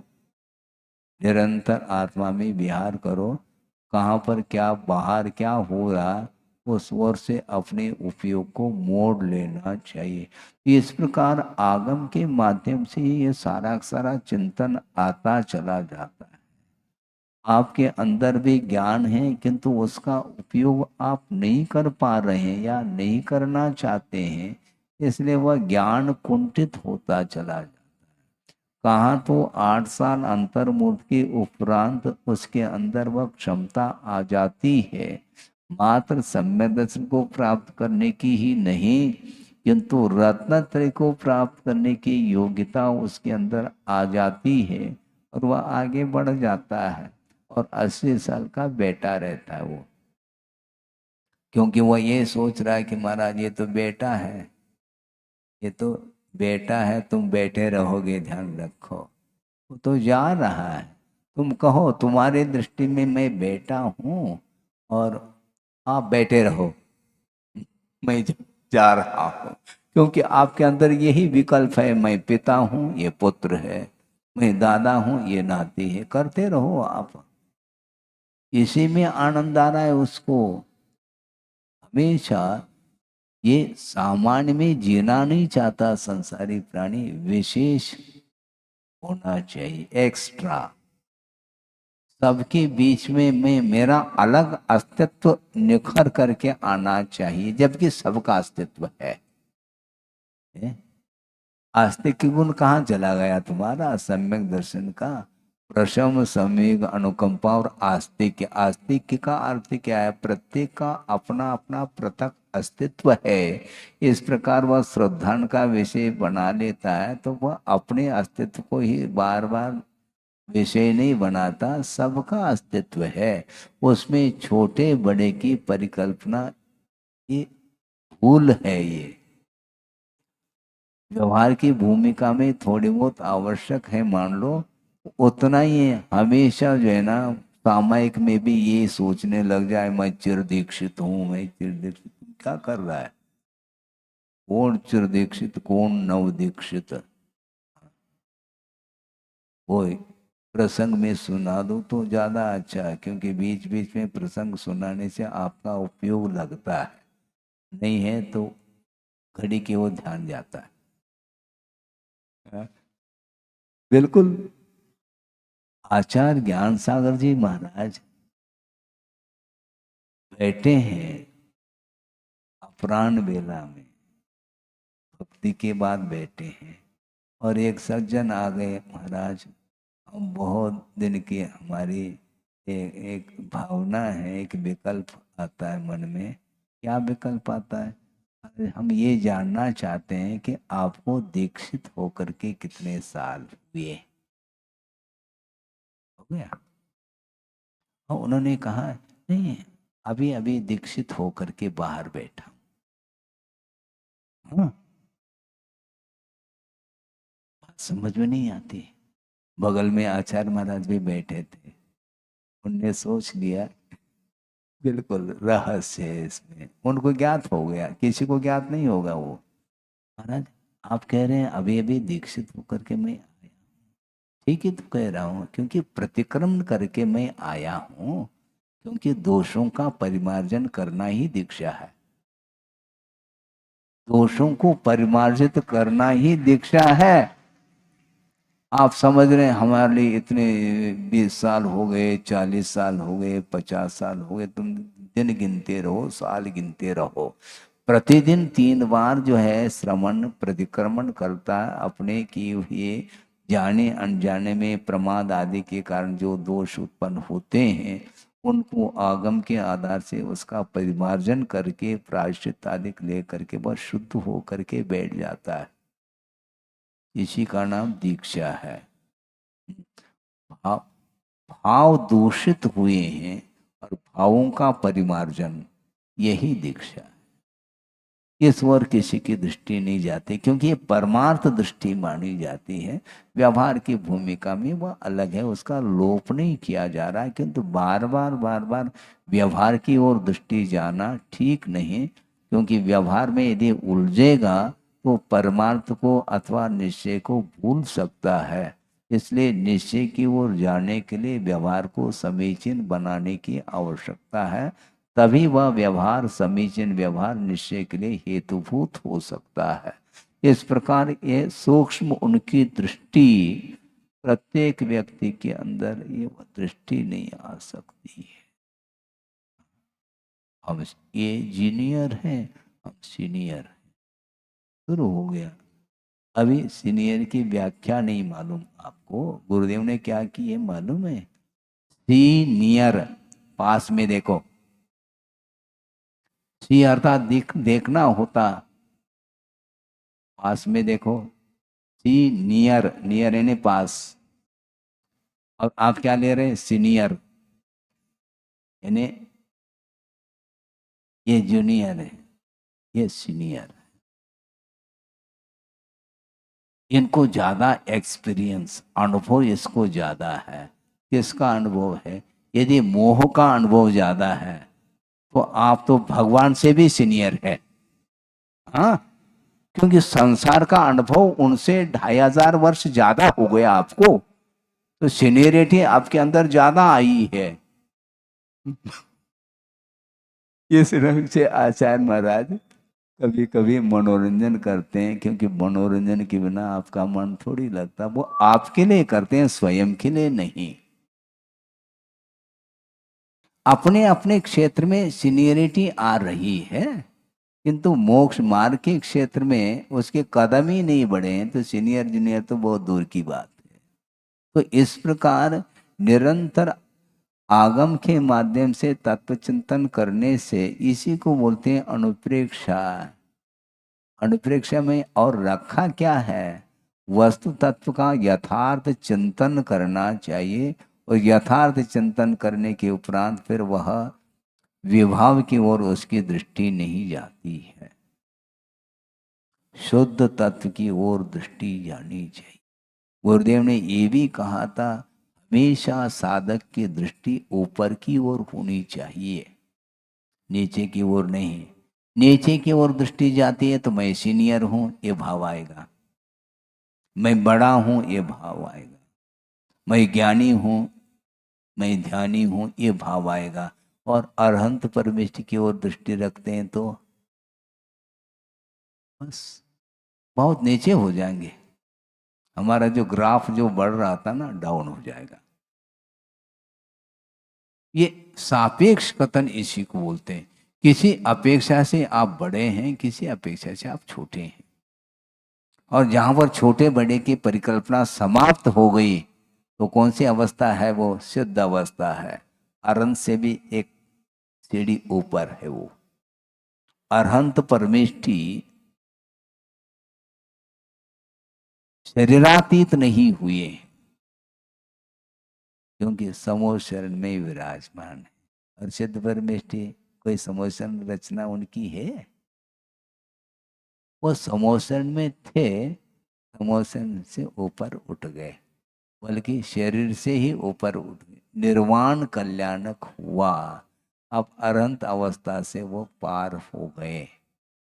निरंतर आत्मा में विहार करो। कहाँ पर क्या, बाहर क्या हो रहा, उस ओर से अपने उपयोग को मोड़ लेना चाहिए। इस प्रकार आगम के माध्यम से ये सारा सारा चिंतन आता चला जाता है। आपके अंदर भी ज्ञान है किंतु उसका उपयोग आप नहीं कर पा रहे हैं या नहीं करना चाहते हैं, इसलिए वह ज्ञान कुंठित होता चला जाता है। कहाँ तो 8 साल अंतर्मुख के उपरांत उसके अंदर वह क्षमता आ जाती है, मात्र सम्यक दर्शन को प्राप्त करने की ही नहीं, किंतु रत्नत्रय को प्राप्त करने की योग्यता उसके अंदर आ जाती है और वह आगे बढ़ जाता है और 80 साल का बेटा रहता है वो, क्योंकि वह ये सोच रहा है कि महाराज ये तो बेटा है, ये तो बेटा है, तुम बैठे रहोगे, ध्यान रखो। वो तो जा रहा है, तुम कहो तुम्हारे दृष्टि में मैं बेटा हूँ और आप बैठे रहो, मैं जा रहा हूँ, क्योंकि आपके अंदर यही विकल्प है, मैं पिता हूँ ये पुत्र है, मैं दादा हूँ ये नाती है, करते रहो आप। इसी में आनंद आ रहा है उसको। हमेशा ये सामान्य में जीना नहीं चाहता संसारी प्राणी, विशेष होना चाहिए, एक्स्ट्रा, सबके बीच में मैं मेरा अलग अस्तित्व निखर करके आना चाहिए, जबकि सबका अस्तित्व है। आस्तिक गुण कहाँ चला गया तुम्हारा? सम्यक दर्शन का प्रशम सम्यक अनुकंपा और आस्तिक। आस्तिक का अर्थ क्या है? प्रत्येक का अपना अपना पृथक अस्तित्व है। इस प्रकार वह श्रद्धा का विषय बना लेता है तो वह अपने अस्तित्व को ही बार बार विषय नहीं बनाता, सबका अस्तित्व है, उसमें छोटे बड़े की परिकल्पना, ये भूल है। ये व्यवहार की भूमिका में थोड़ी बहुत आवश्यक है, मान लो उतना ही है। हमेशा जो है ना, सामायिक में भी ये सोचने लग जाए मैं चिर दीक्षित हूँ, मैं चिर दीक्षित हूँ। क्या कर रहा है? कौन चिर दीक्षित, कौन नव दीक्षित? वो प्रसंग में सुना दो तो ज्यादा अच्छा है, क्योंकि बीच बीच में प्रसंग सुनाने से आपका उपयोग लगता है, नहीं है तो घड़ी की ओर ध्यान जाता है। हाँ, बिल्कुल। आचार्य ज्ञान सागर जी महाराज बैठे हैं अपराह्न बेला में, भक्ति के बाद बैठे हैं, और एक सज्जन आ गए, महाराज हम बहुत दिन की हमारी एक भावना है, एक विकल्प आता है मन में। क्या विकल्प आता है? अरे हम ये जानना चाहते हैं कि आपको दीक्षित होकर के कितने साल हुए। हो गया? और उन्होंने कहा नहीं, अभी अभी दीक्षित होकर के बाहर बैठा हूं। हाँ, बात समझ में नहीं आती। बगल में आचार्य महाराज भी बैठे थे, उनने सोच लिया बिल्कुल रहस्य है इसमें, उनको ज्ञात हो गया, किसी को ज्ञात नहीं होगा वो। महाराज आप कह रहे हैं अभी अभी दीक्षित होकर के मैं आया। ठीक ही तो कह रहा हूँ, क्योंकि प्रतिक्रमण करके मैं आया हूँ, क्योंकि दोषों का परिमार्जन करना ही दीक्षा है। दोषों को परिमार्जित करना ही दीक्षा है। आप समझ रहे हैं हमारे लिए इतने 20 साल हो गए, 40 साल हो गए, 50 साल हो गए, तुम दिन गिनते रहो, साल गिनते रहो, प्रतिदिन 3 बार जो है श्रवण प्रतिक्रमण करता है, अपने किए हुए जाने अनजाने में प्रमाद आदि के कारण जो दोष उत्पन्न होते हैं, उनको आगम के आधार से उसका परिमार्जन करके प्रायश्चित आदि ले करके वह शुद्ध हो करके बैठ जाता है। इसी का नाम दीक्षा है। भाव भाव दूषित हुए हैं और भावों का परिमार्जन, यही दीक्षा है। इस ओर किसी की दृष्टि नहीं जाती, क्योंकि ये परमार्थ दृष्टि मानी जाती है। व्यवहार की भूमिका में वह अलग है, उसका लोप नहीं किया जा रहा है, किंतु बार बार व्यवहार की ओर दृष्टि जाना ठीक नहीं, क्योंकि व्यवहार में यदि उलझेगा तो परमार्थ को अथवा निश्चय को भूल सकता है। इसलिए निश्चय की ओर जाने के लिए व्यवहार को समीचीन बनाने की आवश्यकता है, तभी वह व्यवहार समीचीन व्यवहार निश्चय के लिए हेतुभूत हो सकता है। इस प्रकार ये सूक्ष्म उनकी दृष्टि प्रत्येक व्यक्ति के अंदर ये दृष्टि नहीं आ सकती है। हम ये जूनियर हैं, हम सीनियर हैं, शुरू हो गया। अभी सीनियर की व्याख्या नहीं मालूम आपको, गुरुदेव ने क्या की है मालूम है? सीनियर, पास में देखो, सी अर्थात देखना होता, पास में देखो, सी नियर, नियर यानी पास। और आप क्या ले रहे हैं? सीनियर, यानी ये जूनियर है, ये सीनियर। इनको ज्यादा एक्सपीरियंस, अनुभव इसको ज्यादा है। किसका अनुभव है? यदि मोह का अनुभव ज्यादा है तो आप तो भगवान से भी सीनियर है। हाँ, क्योंकि संसार का अनुभव उनसे 2500 वर्ष ज्यादा हो गया आपको, तो सीनियरिटी आपके अंदर ज्यादा आई है। ये सिर्फ से आचार्य महाराज कभी कभी मनोरंजन करते हैं, क्योंकि मनोरंजन के बिना आपका मन थोड़ी लगता। वो आपके लिए करते हैं, स्वयं के लिए नहीं। अपने अपने क्षेत्र में सीनियरिटी आ रही है, किंतु मोक्ष मार्ग के क्षेत्र में उसके कदम ही नहीं बढ़े हैं, तो सीनियर जूनियर तो बहुत दूर की बात है। तो इस प्रकार निरंतर आगम के माध्यम से तत्व चिंतन करने से, इसी को बोलते हैं अनुप्रेक्षा। अनुप्रेक्षा में और रखा क्या है? वस्तु तत्व का यथार्थ चिंतन करना चाहिए, और यथार्थ चिंतन करने के उपरांत फिर वह विभाव की ओर उसकी दृष्टि नहीं जाती है, शुद्ध तत्व की ओर दृष्टि जानी चाहिए। गुरुदेव ने ये भी कहा था, हमेशा साधक की दृष्टि ऊपर की ओर होनी चाहिए, नीचे की ओर नहीं। नीचे की ओर दृष्टि जाती है तो मैं सीनियर हूं, ये भाव आएगा। मैं बड़ा हूं, ये भाव आएगा। मैं ज्ञानी हूं, मैं ध्यानी हूं, ये भाव आएगा। और अरहंत परमेष्टि की ओर दृष्टि रखते हैं तो बस बहुत नीचे हो जाएंगे। हमारा जो ग्राफ जो बढ़ रहा था ना, डाउन हो जाएगा। ये सापेक्ष कथन इसी को बोलते हैं। किसी अपेक्षा से आप बड़े हैं, किसी अपेक्षा से आप छोटे हैं। और जहां पर छोटे बड़े की परिकल्पना समाप्त हो गई, तो कौन सी अवस्था है? वो सिद्ध अवस्था है। अरहंत से भी एक सीढ़ी ऊपर है वो। अरहंत परमेष्टि शरीरातीत नहीं हुए, क्योंकि समोह शरण में विराजमान है। और सिद्ध परमेष्टि कोई समोषण रचना उनकी है? वो समोषण में थे, समोषण से ऊपर उठ गए, बल्कि शरीर से ही ऊपर उठ गए, निर्वाण कल्याणक हुआ। अब अनंत अवस्था से वो पार हो गए।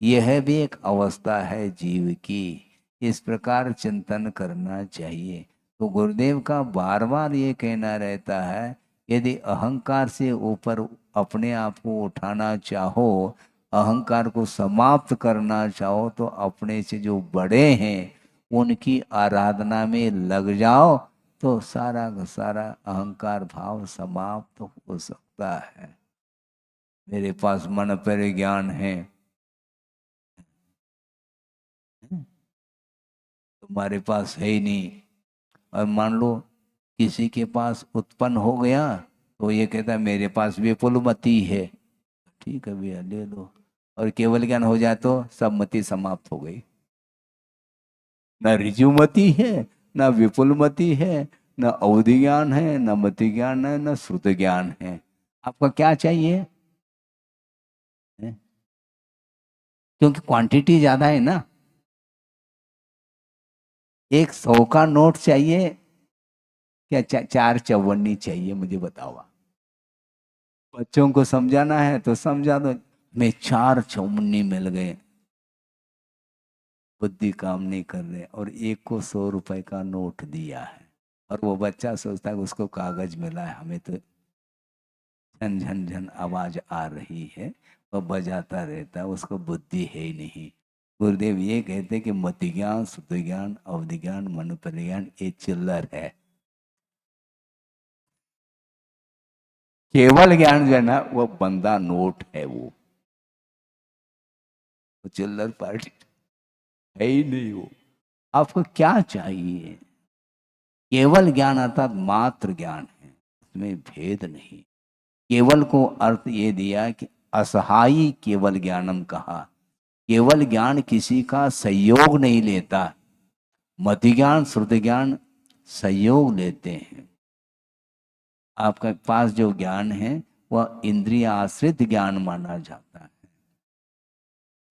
यह भी एक अवस्था है जीव की। इस प्रकार चिंतन करना चाहिए। तो गुरुदेव का बार बार ये कहना रहता है, यदि अहंकार से ऊपर अपने आप को उठाना चाहो, अहंकार को समाप्त करना चाहो, तो अपने से जो बड़े हैं उनकी आराधना में लग जाओ, तो सारा का सारा अहंकार भाव समाप्त हो सकता है। मेरे पास मन पर ज्ञान है, तुम्हारे पास है ही नहीं। और मान लो किसी के पास उत्पन्न हो गया, तो ये कहता है मेरे पास विपुल मति है। ठीक है भैया, ले लो। और केवल ज्ञान हो जाए तो सब मति समाप्त हो गई। न ऋजुमति है, न विपुल मति है, न अवधि ज्ञान है, न मति ज्ञान है, न श्रुत ज्ञान है। आपका क्या चाहिए? है? क्योंकि क्वांटिटी ज्यादा है ना। 100 का नोट चाहिए क्या 4 चौवन्नी चाहिए? मुझे बताओ। बच्चों को समझाना है तो समझा दो, मैं 4 चौवन्नी मिल गए, बुद्धि काम नहीं कर रहे, और एक को 100 रुपए का नोट दिया है, और वो बच्चा सोचता है उसको कागज मिला है, हमें तो झन झन झन आवाज आ रही है। वह बजाता रहता है, उसको बुद्धि है ही नहीं। गुरुदेव ये कहते कि मति ज्ञान, सुत ज्ञान, अवधि ज्ञान, मन परिज्ञान, ये चिल्लर है। केवल ज्ञान जो है ना, वो बंदा नोट है। वो चिल्लर पार्टी है ही नहीं वो। आपको क्या चाहिए? केवल ज्ञान अर्थात मात्र ज्ञान है, उसमें भेद नहीं। केवल को अर्थ ये दिया कि असहायी केवल ज्ञानम कहा। केवल ज्ञान किसी का सहयोग नहीं लेता, मति ज्ञान श्रुति ज्ञान सहयोग लेते हैं। आपके पास जो ज्ञान है वह इंद्रिय आश्रित ज्ञान माना जाता है,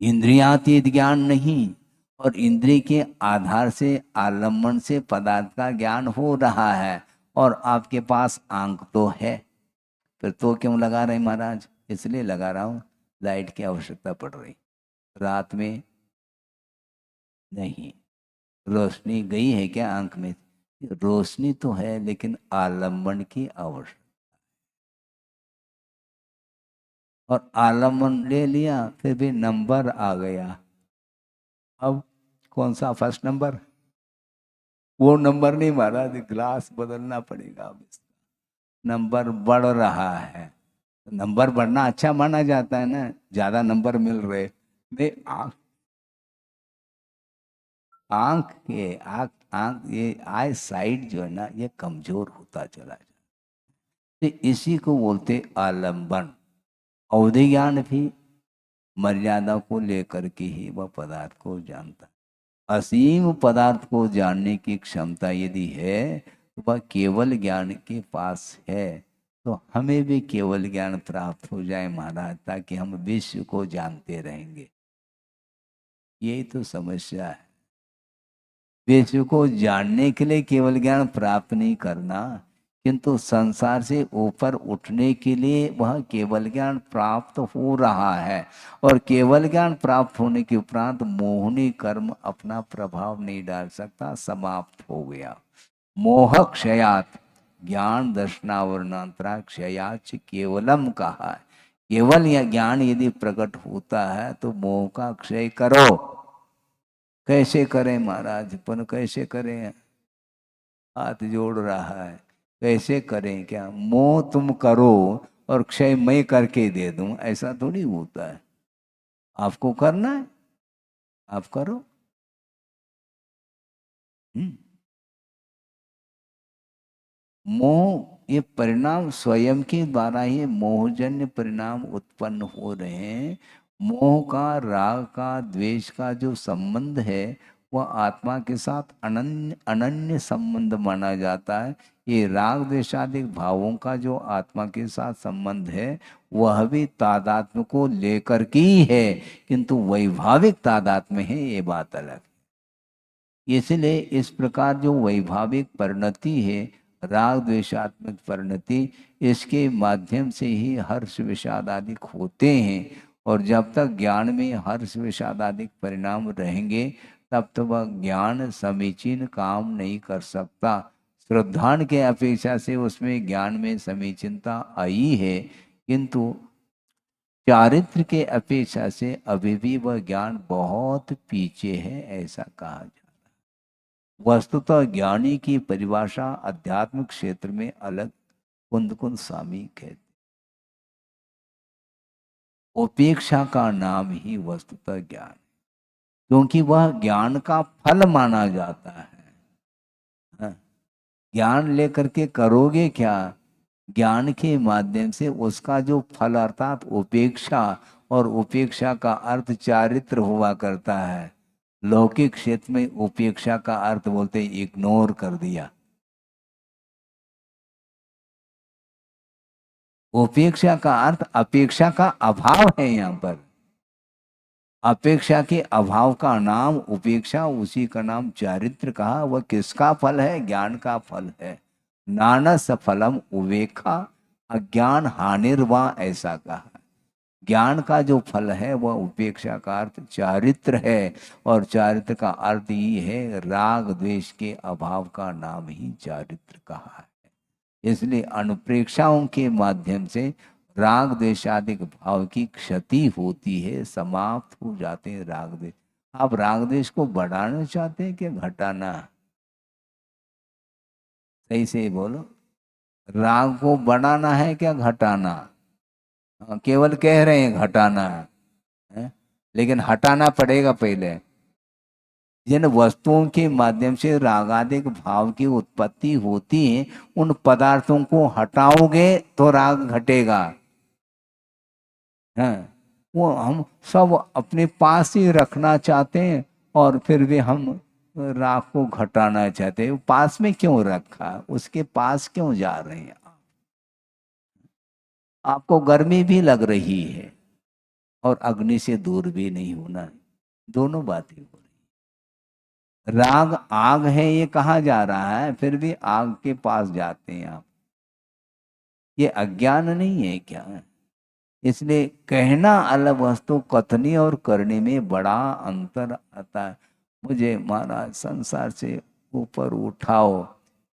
इंद्रियातीत ज्ञान नहीं। और इंद्रिय के आधार से आलम्बन से पदार्थ का ज्ञान हो रहा है, और आपके पास आंख तो है। फिर तो क्यों लगा रहे महाराज? इसलिए लगा रहा हूँ, लाइट की आवश्यकता पड़ रही, रात में नहीं। रोशनी गई है क्या आंख में? रोशनी तो है लेकिन आलम्बन की आवश्यकता। और आलम्बन ले लिया, फिर भी नंबर आ गया। अब कौन सा फर्स्ट नंबर? वो नंबर नहीं महाराज, ग्लास बदलना पड़ेगा। अब इसका नंबर बढ़ रहा है। नंबर बढ़ना अच्छा माना जाता है ना, ज्यादा नंबर मिल रहे। नहीं, आंख, आंख के आंख आंख ये आई साइड जो है ना, ये कमजोर होता चला जाता। तो इसी को बोलते आलंबन। अवधि ज्ञान भी मर्यादा को लेकर के ही वह पदार्थ को जानता है। असीम पदार्थ को जानने की क्षमता यदि है तो वह केवल ज्ञान के पास है। तो हमें भी केवल ज्ञान प्राप्त हो जाए महाराज, ताकि हम विश्व को जानते रहेंगे। यही तो समस्या है। विश्व को जानने के लिए केवल ज्ञान प्राप्त नहीं करना, किंतु संसार से ऊपर उठने के लिए वह केवल ज्ञान प्राप्त हो रहा है। और केवल ज्ञान प्राप्त होने के उपरांत मोहनी कर्म अपना प्रभाव नहीं डाल सकता, समाप्त हो गया। मोह क्षयात, ज्ञान दर्शनावरणांतरा क्षयाच केवलम कहा है। केवल यह ज्ञान यदि प्रकट होता है तो मोह का क्षय करो। कैसे करें महाराज? पर कैसे करें? हाथ जोड़ रहा है, कैसे करें? क्या मोह तुम करो और क्षय मैं करके दे दूं, ऐसा थोड़ी होता है। आपको करना है, आप करो। हम्म। मोह ये परिणाम स्वयं के द्वारा ही मोहजन्य परिणाम उत्पन्न हो रहे हैं। मोह का, राग का, द्वेष का जो संबंध है वह आत्मा के साथ अनन्य अनन्य संबंध माना जाता है। ये राग द्वेषादिक भावों का जो आत्मा के साथ संबंध है वह भी तादात्म्य को लेकर के ही है, किंतु वैभाविक तादात्म्य है, ये बात अलग। इसलिए इस प्रकार जो वैभाविक परिणति है, राग द्वेषात्मक परिणति, इसके माध्यम से ही हर्ष विषाद आदि होते हैं। और जब तक ज्ञान में हर्ष विषाद आदि परिणाम रहेंगे तब तक वह ज्ञान समीचीन काम नहीं कर सकता। श्रद्धान के अपेक्षा से उसमें ज्ञान में समीचीनता आई है, किंतु चारित्र के अपेक्षा से अभी भी वह ज्ञान बहुत पीछे है, ऐसा कहा जाए। वस्तुतः ज्ञानी की परिभाषा आध्यात्मिक क्षेत्र में अलग कुंद कुंद स्वामी कहते। उपेक्षा का नाम ही वस्तुतः ज्ञान, क्योंकि वह ज्ञान का फल माना जाता है। हाँ, ज्ञान लेकर के करोगे क्या? ज्ञान के माध्यम से उसका जो फल अर्थात उपेक्षा, और उपेक्षा का अर्थ चारित्र हुआ करता है। लौकिक क्षेत्र में उपेक्षा का अर्थ बोलते इग्नोर कर दिया। उपेक्षा का अर्थ अपेक्षा का अभाव है। यहाँ पर अपेक्षा के अभाव का नाम उपेक्षा, उसी का नाम चारित्र कहा। वह किसका फल है? ज्ञान का फल है। नानस फलम उपेक्षा अज्ञान हानिर्वा, ऐसा कहा। ज्ञान का जो फल है वह उपेक्षा का अर्थ चारित्र है, और चारित्र का अर्थ ही है राग द्वेष के अभाव का नाम ही चारित्र कहा है। इसलिए अनुप्रेक्षाओं के माध्यम से राग द्वेषादिक भाव की क्षति होती है, समाप्त हो जाते हैं राग द्वेष। आप राग द्वेष को बढ़ाना चाहते हैं कि घटाना? सही से बोलो, राग को बढ़ाना है क्या घटाना? हाँ, केवल कह रहे हैं घटाना है, लेकिन हटाना पड़ेगा पहले। जिन वस्तुओं के माध्यम से रागादिक भाव की उत्पत्ति होती है, उन पदार्थों को हटाओगे तो राग घटेगा। हाँ, वो हम सब अपने पास ही रखना चाहते हैं और फिर भी हम राग को घटाना चाहते हैं। पास में क्यों रखा, उसके पास क्यों जा रहे हैं आप? आपको गर्मी भी लग रही है और अग्नि से दूर भी नहीं होना है। दोनों बातें हो रही। राग आग है ये कहा जा रहा है, फिर भी आग के पास जाते हैं आप। ये अज्ञान नहीं है क्या? इसलिए कहना अलग वस्तु, कथनी और करने में बड़ा अंतर आता है। मुझे महाराज संसार से ऊपर उठाओ।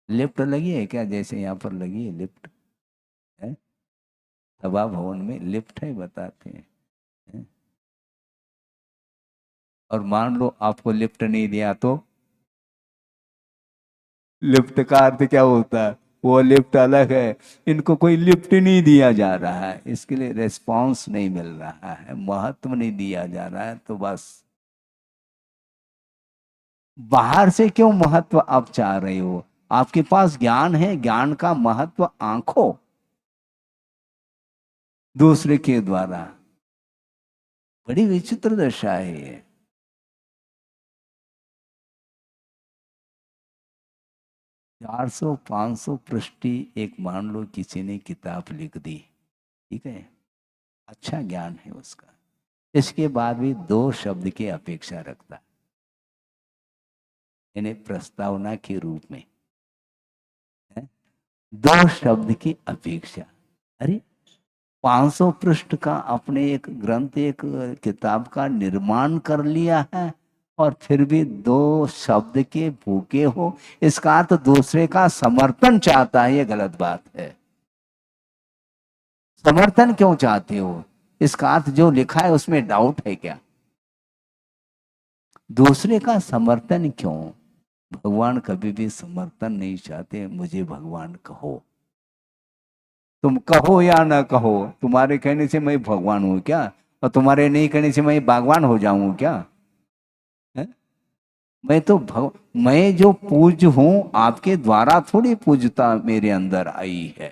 लिफ्ट लगी है क्या? जैसे यहाँ पर लगी है लिफ्ट है, सभा भवन में लिफ्ट है बताते हैं। और मान लो आपको लिफ्ट नहीं दिया तो लिफ्ट का अर्थ क्या होता है? वो लिफ्ट अलग है, इनको कोई लिफ्ट नहीं दिया जा रहा है, इसके लिए रिस्पांस नहीं मिल रहा है, महत्व नहीं दिया जा रहा है, तो बस बाहर से क्यों महत्व आप चाह रहे हो? आपके पास ज्ञान है, ज्ञान का महत्व आंखों दूसरे के द्वारा। बड़ी विचित्र दशा है ये। 400-500 पृष्ठ एक मान लो किसी ने किताब लिख दी, ठीक है, अच्छा ज्ञान है उसका, इसके बाद भी 2 शब्द की अपेक्षा रखता है, यानी प्रस्तावना के रूप में है? 2 शब्द की अपेक्षा। अरे 500 पृष्ठ का अपने एक ग्रंथ, एक किताब का निर्माण कर लिया है और फिर भी 2 शब्द के भूखे हो, इसका अर्थ दूसरे का समर्थन चाहता है, ये गलत बात है। समर्थन क्यों चाहते हो? इसका अर्थ जो लिखा है उसमें डाउट है क्या? दूसरे का समर्थन क्यों? भगवान कभी भी समर्थन नहीं चाहते, मुझे भगवान कहो। तुम कहो या ना कहो, तुम्हारे कहने से मैं भगवान हूं क्या? और तुम्हारे नहीं कहने से मैं भगवान हो जाऊं क्या? है? मैं तो मैं जो पूज्य हूं, आपके द्वारा थोड़ी पूज्यता मेरे अंदर आई है।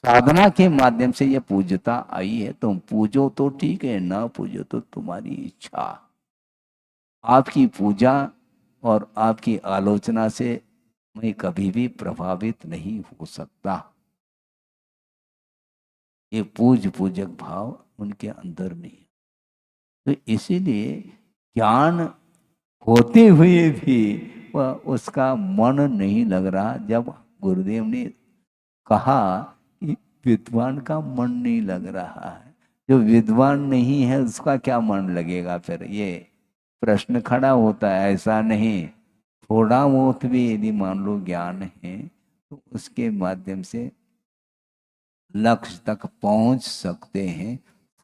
साधना के माध्यम से ये पूज्यता आई है। तुम पूजो तो ठीक है, ना पूजो तो तुम्हारी इच्छा। आपकी पूजा और आपकी आलोचना से मैं कभी भी प्रभावित नहीं हो सकता। ये पूजक भाव उनके अंदर नहीं है। तो इसीलिए ज्ञान होते हुए भी वह उसका मन नहीं लग रहा। जब गुरुदेव ने कहा कि विद्वान का मन नहीं लग रहा है, जो विद्वान नहीं है उसका क्या मन लगेगा? फिर ये प्रश्न खड़ा होता है। ऐसा नहीं, थोड़ा बहुत भी यदि मान लो ज्ञान है तो उसके माध्यम से लक्ष्य तक पहुंच सकते हैं।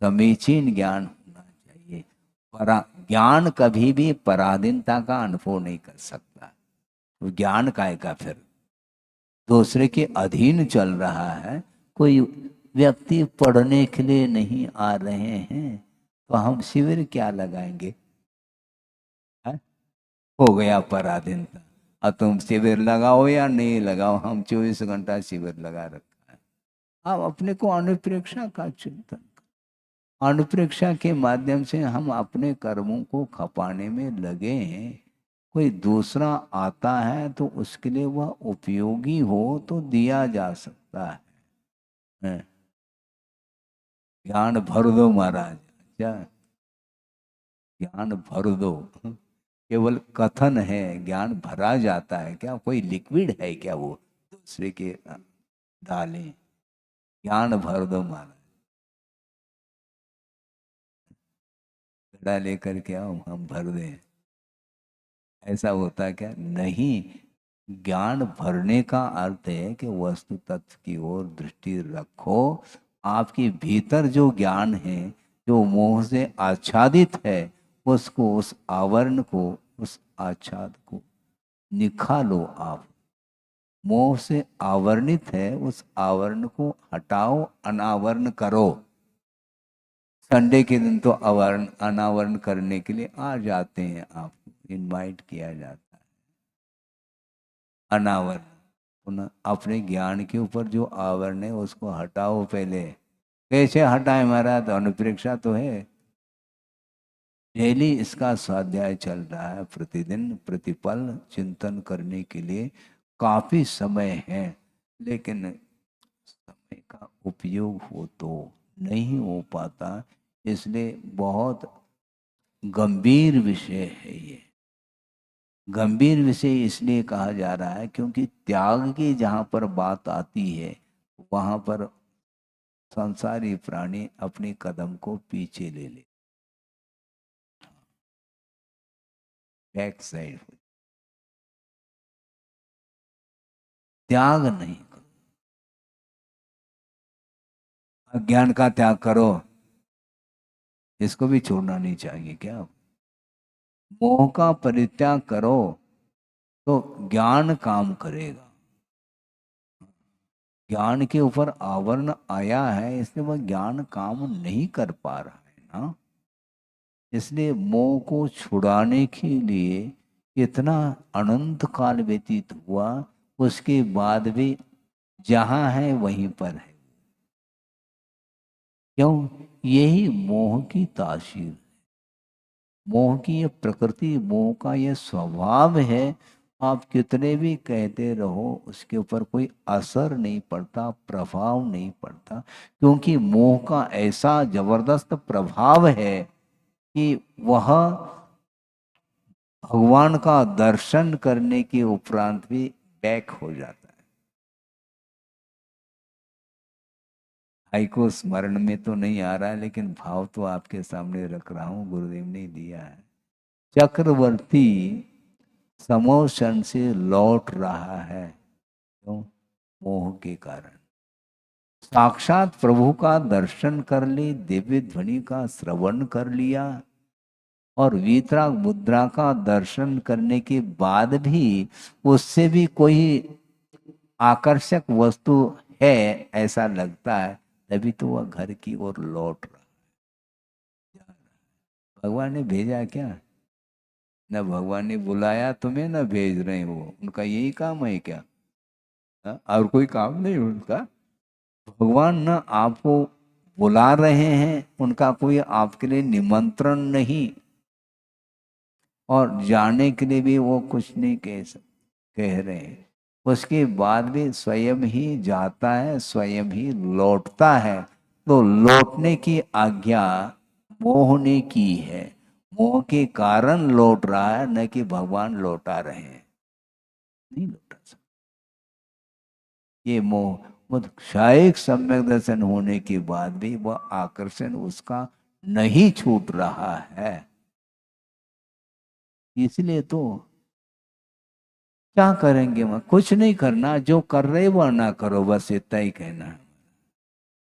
समीचीन ज्ञान होना चाहिए। परा ज्ञान कभी भी पराधीनता का अनुभव नहीं कर सकता। तो ज्ञान काय का फिर दूसरे के अधीन चल रहा है। कोई व्यक्ति पढ़ने के लिए नहीं आ रहे हैं तो हम शिविर क्या लगाएंगे? है? हो गया पराधीनता। अब तुम शिविर लगाओ या नहीं लगाओ, हम 24 घंटा शिविर लगा रखा है। आप अपने को अनुप्रेक्षा का चिंतन, अनुप्रेक्षा के माध्यम से हम अपने कर्मों को खपाने में लगे हैं। कोई दूसरा आता है तो उसके लिए वह उपयोगी हो तो दिया जा सकता है। ज्ञान भर दो महाराज, क्या ज्ञान भर दो? केवल कथन है, ज्ञान भरा जाता है क्या? कोई लिक्विड है क्या वो दूसरे के डालें? ज्ञान भर दो महाराज, घड़ा लेकर के आओ हम भर दें। ऐसा होता क्या? नहीं। ज्ञान भरने का अर्थ है कि वस्तु तत्व की ओर दृष्टि रखो। आपके भीतर जो ज्ञान है, जो मोह से आच्छादित है, उसको, उस आवरण को, उस आच्छाद को निखालो आप। मोह से आवरणित है, उस आवरण को हटाओ, अनावरण करो। संडे के दिन तो आवरण अनावरण करने के लिए आ जाते हैं आप। इनवाइट किया जाता है। अनावरण, पुनः अपने ज्ञान के ऊपर जो आवरण है उसको हटाओ पहले। कैसे हटाए महाराज? अनुप्रेक्षा तो है। डेली इसका स्वाध्याय चल रहा है, प्रतिदिन प्रतिपल चिंतन करने के लिए काफी समय है, लेकिन समय का उपयोग हो तो नहीं हो पाता। इसलिए बहुत गंभीर विषय है ये। गंभीर विषय इसलिए कहा जा रहा है क्योंकि त्याग की जहाँ पर बात आती है वहाँ पर संसारी प्राणी अपने कदम को पीछे ले बैक साइड हो। त्याग नहीं करो, अज्ञान का त्याग करो, इसको भी छोड़ना नहीं चाहिए क्या? मोह का परित्याग करो तो ज्ञान काम करेगा। ज्ञान के ऊपर आवरण आया है, इसलिए वह ज्ञान काम नहीं कर पा रहा है ना। इसलिए मोह को छुड़ाने के लिए इतना अनंत काल व्यतीत हुआ, उसके बाद भी जहां है वहीं पर है। क्यों? यही मोह की तासीर, मोह की ये प्रकृति, मोह का ये स्वभाव है। आप कितने भी कहते रहो उसके ऊपर कोई असर नहीं पड़ता, प्रभाव नहीं पड़ता, क्योंकि मोह का ऐसा जबरदस्त प्रभाव है कि वह भगवान का दर्शन करने के उपरांत भी बैक हो जाता है। भाई को स्मरण में तो नहीं आ रहा है, लेकिन भाव तो आपके सामने रख रहा हूं, गुरुदेव ने दिया है। चक्रवर्ती समोशन से लौट रहा है, क्यों? मोह के कारण। साक्षात प्रभु का दर्शन कर ली, दिव्य ध्वनि का श्रवण कर लिया, और वीतराग मुद्रा का दर्शन करने के बाद भी उससे भी कोई आकर्षक वस्तु है ऐसा लगता है, तभी तो वह घर की ओर लौट रहा है। भगवान ने भेजा क्या? न भगवान ने बुलाया तुम्हें, न भेज रहे हो। उनका यही काम है क्या? और कोई काम नहीं उनका। भगवान न आपको बुला रहे हैं, उनका कोई आपके लिए निमंत्रण नहीं, और जाने के लिए भी वो कुछ नहीं कह रहे हैं। उसके बाद भी स्वयं ही जाता है, स्वयं ही लौटता है। तो लौटने की आज्ञा मोह ने की है। मोह के कारण लौट रहा है, न कि भगवान लौटा रहे हैं। नहीं लौटा सकता। ये मोह, मतलब शायद सम्यक दर्शन होने के बाद भी वह आकर्षण उसका नहीं छूट रहा है। इसलिए तो क्या करेंगे? वह कुछ नहीं करना, जो कर रहे वह ना करो, बस इतना ही कहना है।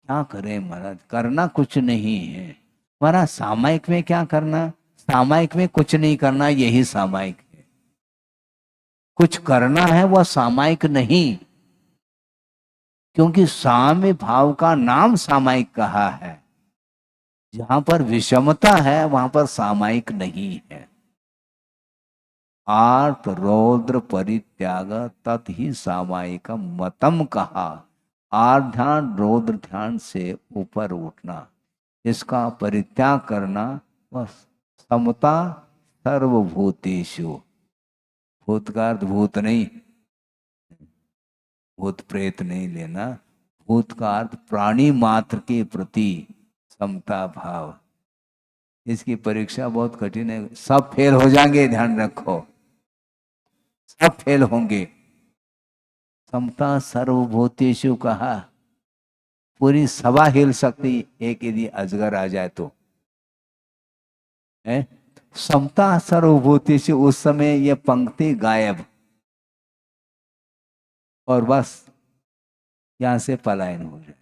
क्या करें महाराज? करना कुछ नहीं है महाराज। सामायिक में क्या करना? सामायिक में कुछ नहीं करना, यही सामायिक है। कुछ करना है वह सामायिक नहीं, क्योंकि साम्य भाव का नाम सामायिक कहा है। जहां पर विषमता है वहां पर सामायिक नहीं है। आर्त रौद्र परित्याग तत् ही सामायिक मतम कहा। आर्त ध्यान रौद्र ध्यान से ऊपर उठना, इसका परित्याग करना, वह समता सर्वभूतेषु। भूत का अर्थ भूत नहीं, भूत प्रेत नहीं लेना। भूत का अर्थ प्राणी मात्र के प्रति समता भाव। इसकी परीक्षा बहुत कठिन है, सब फेल हो जाएंगे, ध्यान रखो, सब फेल होंगे। समता सर्वभूतेषु कहा, पूरी सभा हिल सकती एक यदि अजगर आ जाए तो है। समता सर्वभूतेषु, उस समय यह पंक्ति गायब, और बस यहां से पलायन हो जाए।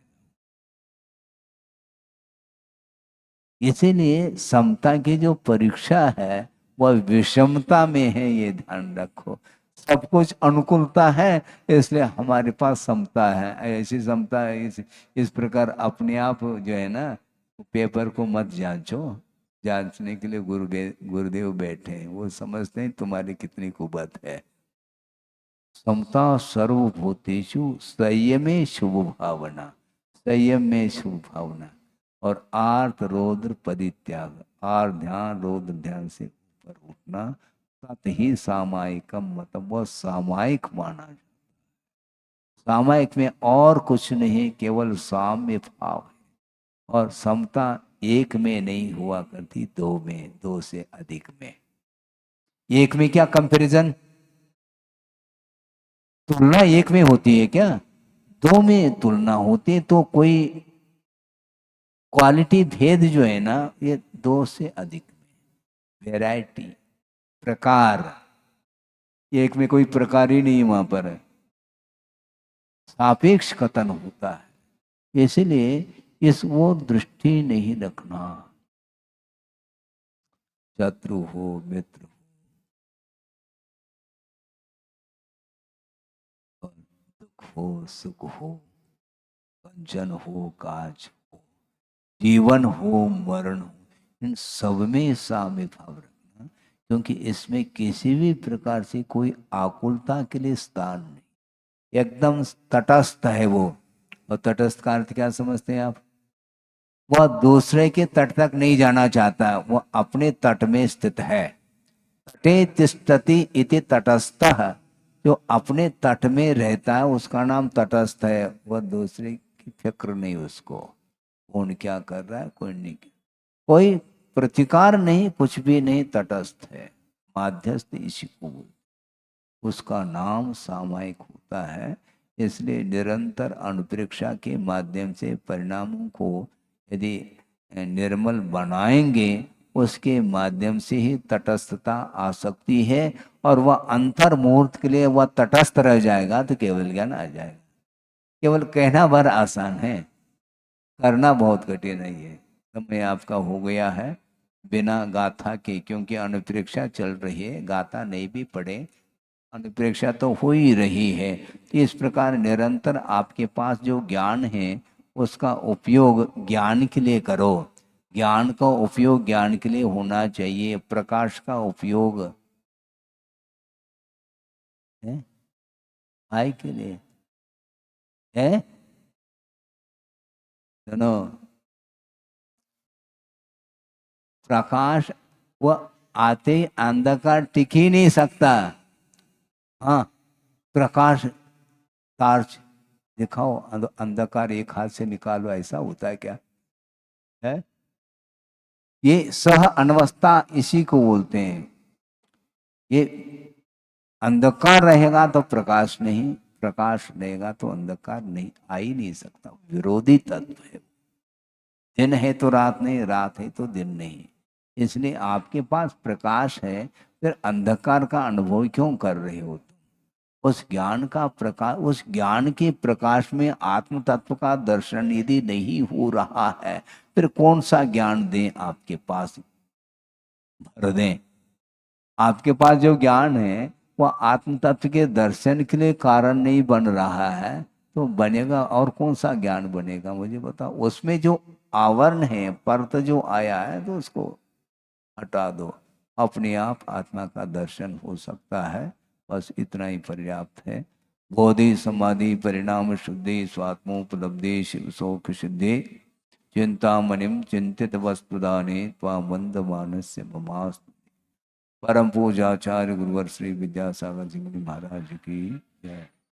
इसीलिए समता की जो परीक्षा है वह विषमता में है, ये ध्यान रखो। सब कुछ अनुकूलता है, इसलिए हमारे पास समता है। ऐसी समता है, इस प्रकार अपने आप जो है ना, पेपर को मत जांचो। जांचने के लिए गुरुदेव बैठे हैं, वो समझते हैं तुम्हारी कितनी कुबत है। समता सर्वभूतेषु संयमे शुभ भावना, संयम में शुभ भावना। और आर्त रौद्र परित्याग, आर ध्यान रौद्र ध्यान से ऊपर उठना। तत् ही सामायिकम, मतलब वह सामायिक माना जाता। सामायिक में और कुछ नहीं, केवल साम्य भाव है। और समता एक में नहीं हुआ करती, दो में, दो से अधिक में। एक में क्या कंपैरिजन, तुलना एक में होती है क्या? दो में तुलना होती है। तो कोई क्वालिटी भेद जो है ना, ये दो से अधिक में, वैरायटी, प्रकार। एक में कोई प्रकार ही नहीं, वहां पर सापेक्ष कथन होता है। इसलिए इस वो दृष्टि नहीं रखना। शत्रु हो मित्र हो, दुख हो सुख हो, कंचन हो काज हो, जीवन हो मरण हो, इन सब में साम्य भाव रखना। क्योंकि इसमें किसी भी प्रकार से कोई आकुलता के लिए स्थान नहीं, एकदम तटस्थ है वो। और तटस्थ का अर्थ क्या समझते हैं आप? वह दूसरे के तट तक नहीं जाना चाहता, वह अपने तट में स्थित है। तटे तिष्ठति इति तटस्थः, जो अपने तट में रहता है उसका नाम तटस्थ है। वह दूसरे की फिक्र नहीं उसको, कौन क्या कर रहा है, कोई नहीं, कोई प्रतिकार नहीं, कुछ भी नहीं, तटस्थ है, माध्यस्थ इसी को बोलते, उसका नाम सामायिक होता है। इसलिए निरंतर अनुप्रेक्षा के माध्यम से परिणामों को यदि निर्मल बनाएंगे, उसके माध्यम से ही तटस्थता आ सकती है। और वह अंतर मुहूर्त के लिए वह तटस्थ रह जाएगा तो केवल ज्ञान आ जाएगा। केवल कहना भर आसान है, करना बहुत कठिन है। ये समय आपका हो गया है बिना गाथा के, क्योंकि अनुप्रेक्षा चल रही है, गाथा नहीं भी पड़े, अनुप्रेक्षा तो हो ही रही है। इस प्रकार निरंतर आपके पास जो ज्ञान है उसका उपयोग ज्ञान के लिए करो। ज्ञान का उपयोग ज्ञान के लिए होना चाहिए, प्रकाश का उपयोग है आय के लिए है। सुनो, प्रकाश वो आते ही अंधकार टिक ही नहीं सकता। हाँ, प्रकाश टार्च दिखाओ, अंधकार एक हाथ से निकालो, ऐसा होता है क्या? है, ये सह अनवस्था इसी को बोलते हैं। ये अंधकार रहेगा तो प्रकाश नहीं, प्रकाश रहेगा तो अंधकार नहीं, आ ही नहीं सकता, विरोधी तत्व है। दिन है तो रात नहीं, रात है तो दिन नहीं। इसलिए आपके पास प्रकाश है, फिर अंधकार का अनुभव क्यों कर रहे हो? उस ज्ञान का प्रकाश, उस ज्ञान के प्रकाश में आत्म तत्व का दर्शन यदि नहीं हो रहा है, फिर कौन सा ज्ञान दें आपके पास, भर दें? आपके पास जो ज्ञान है वह आत्म तत्व के दर्शन के लिए कारण नहीं बन रहा है, तो बनेगा और कौन सा ज्ञान बनेगा, मुझे बताओ। उसमें जो आवरण है, परत जो आया है, तो उसको हटा दो, अपने आप आत्मा का दर्शन हो सकता है। बस इतना ही पर्याप्त है। बोधि समाधि परिणाम शुद्धि स्वात्मोपलब्धि शिव शोक सिद्धि चिंतामणिम चिंतित वस्तुदाने त्वामंद मानस्य ममास्तु। परम पूजाचार्य गुरुवर श्री विद्यासागर जी महाराज की जय।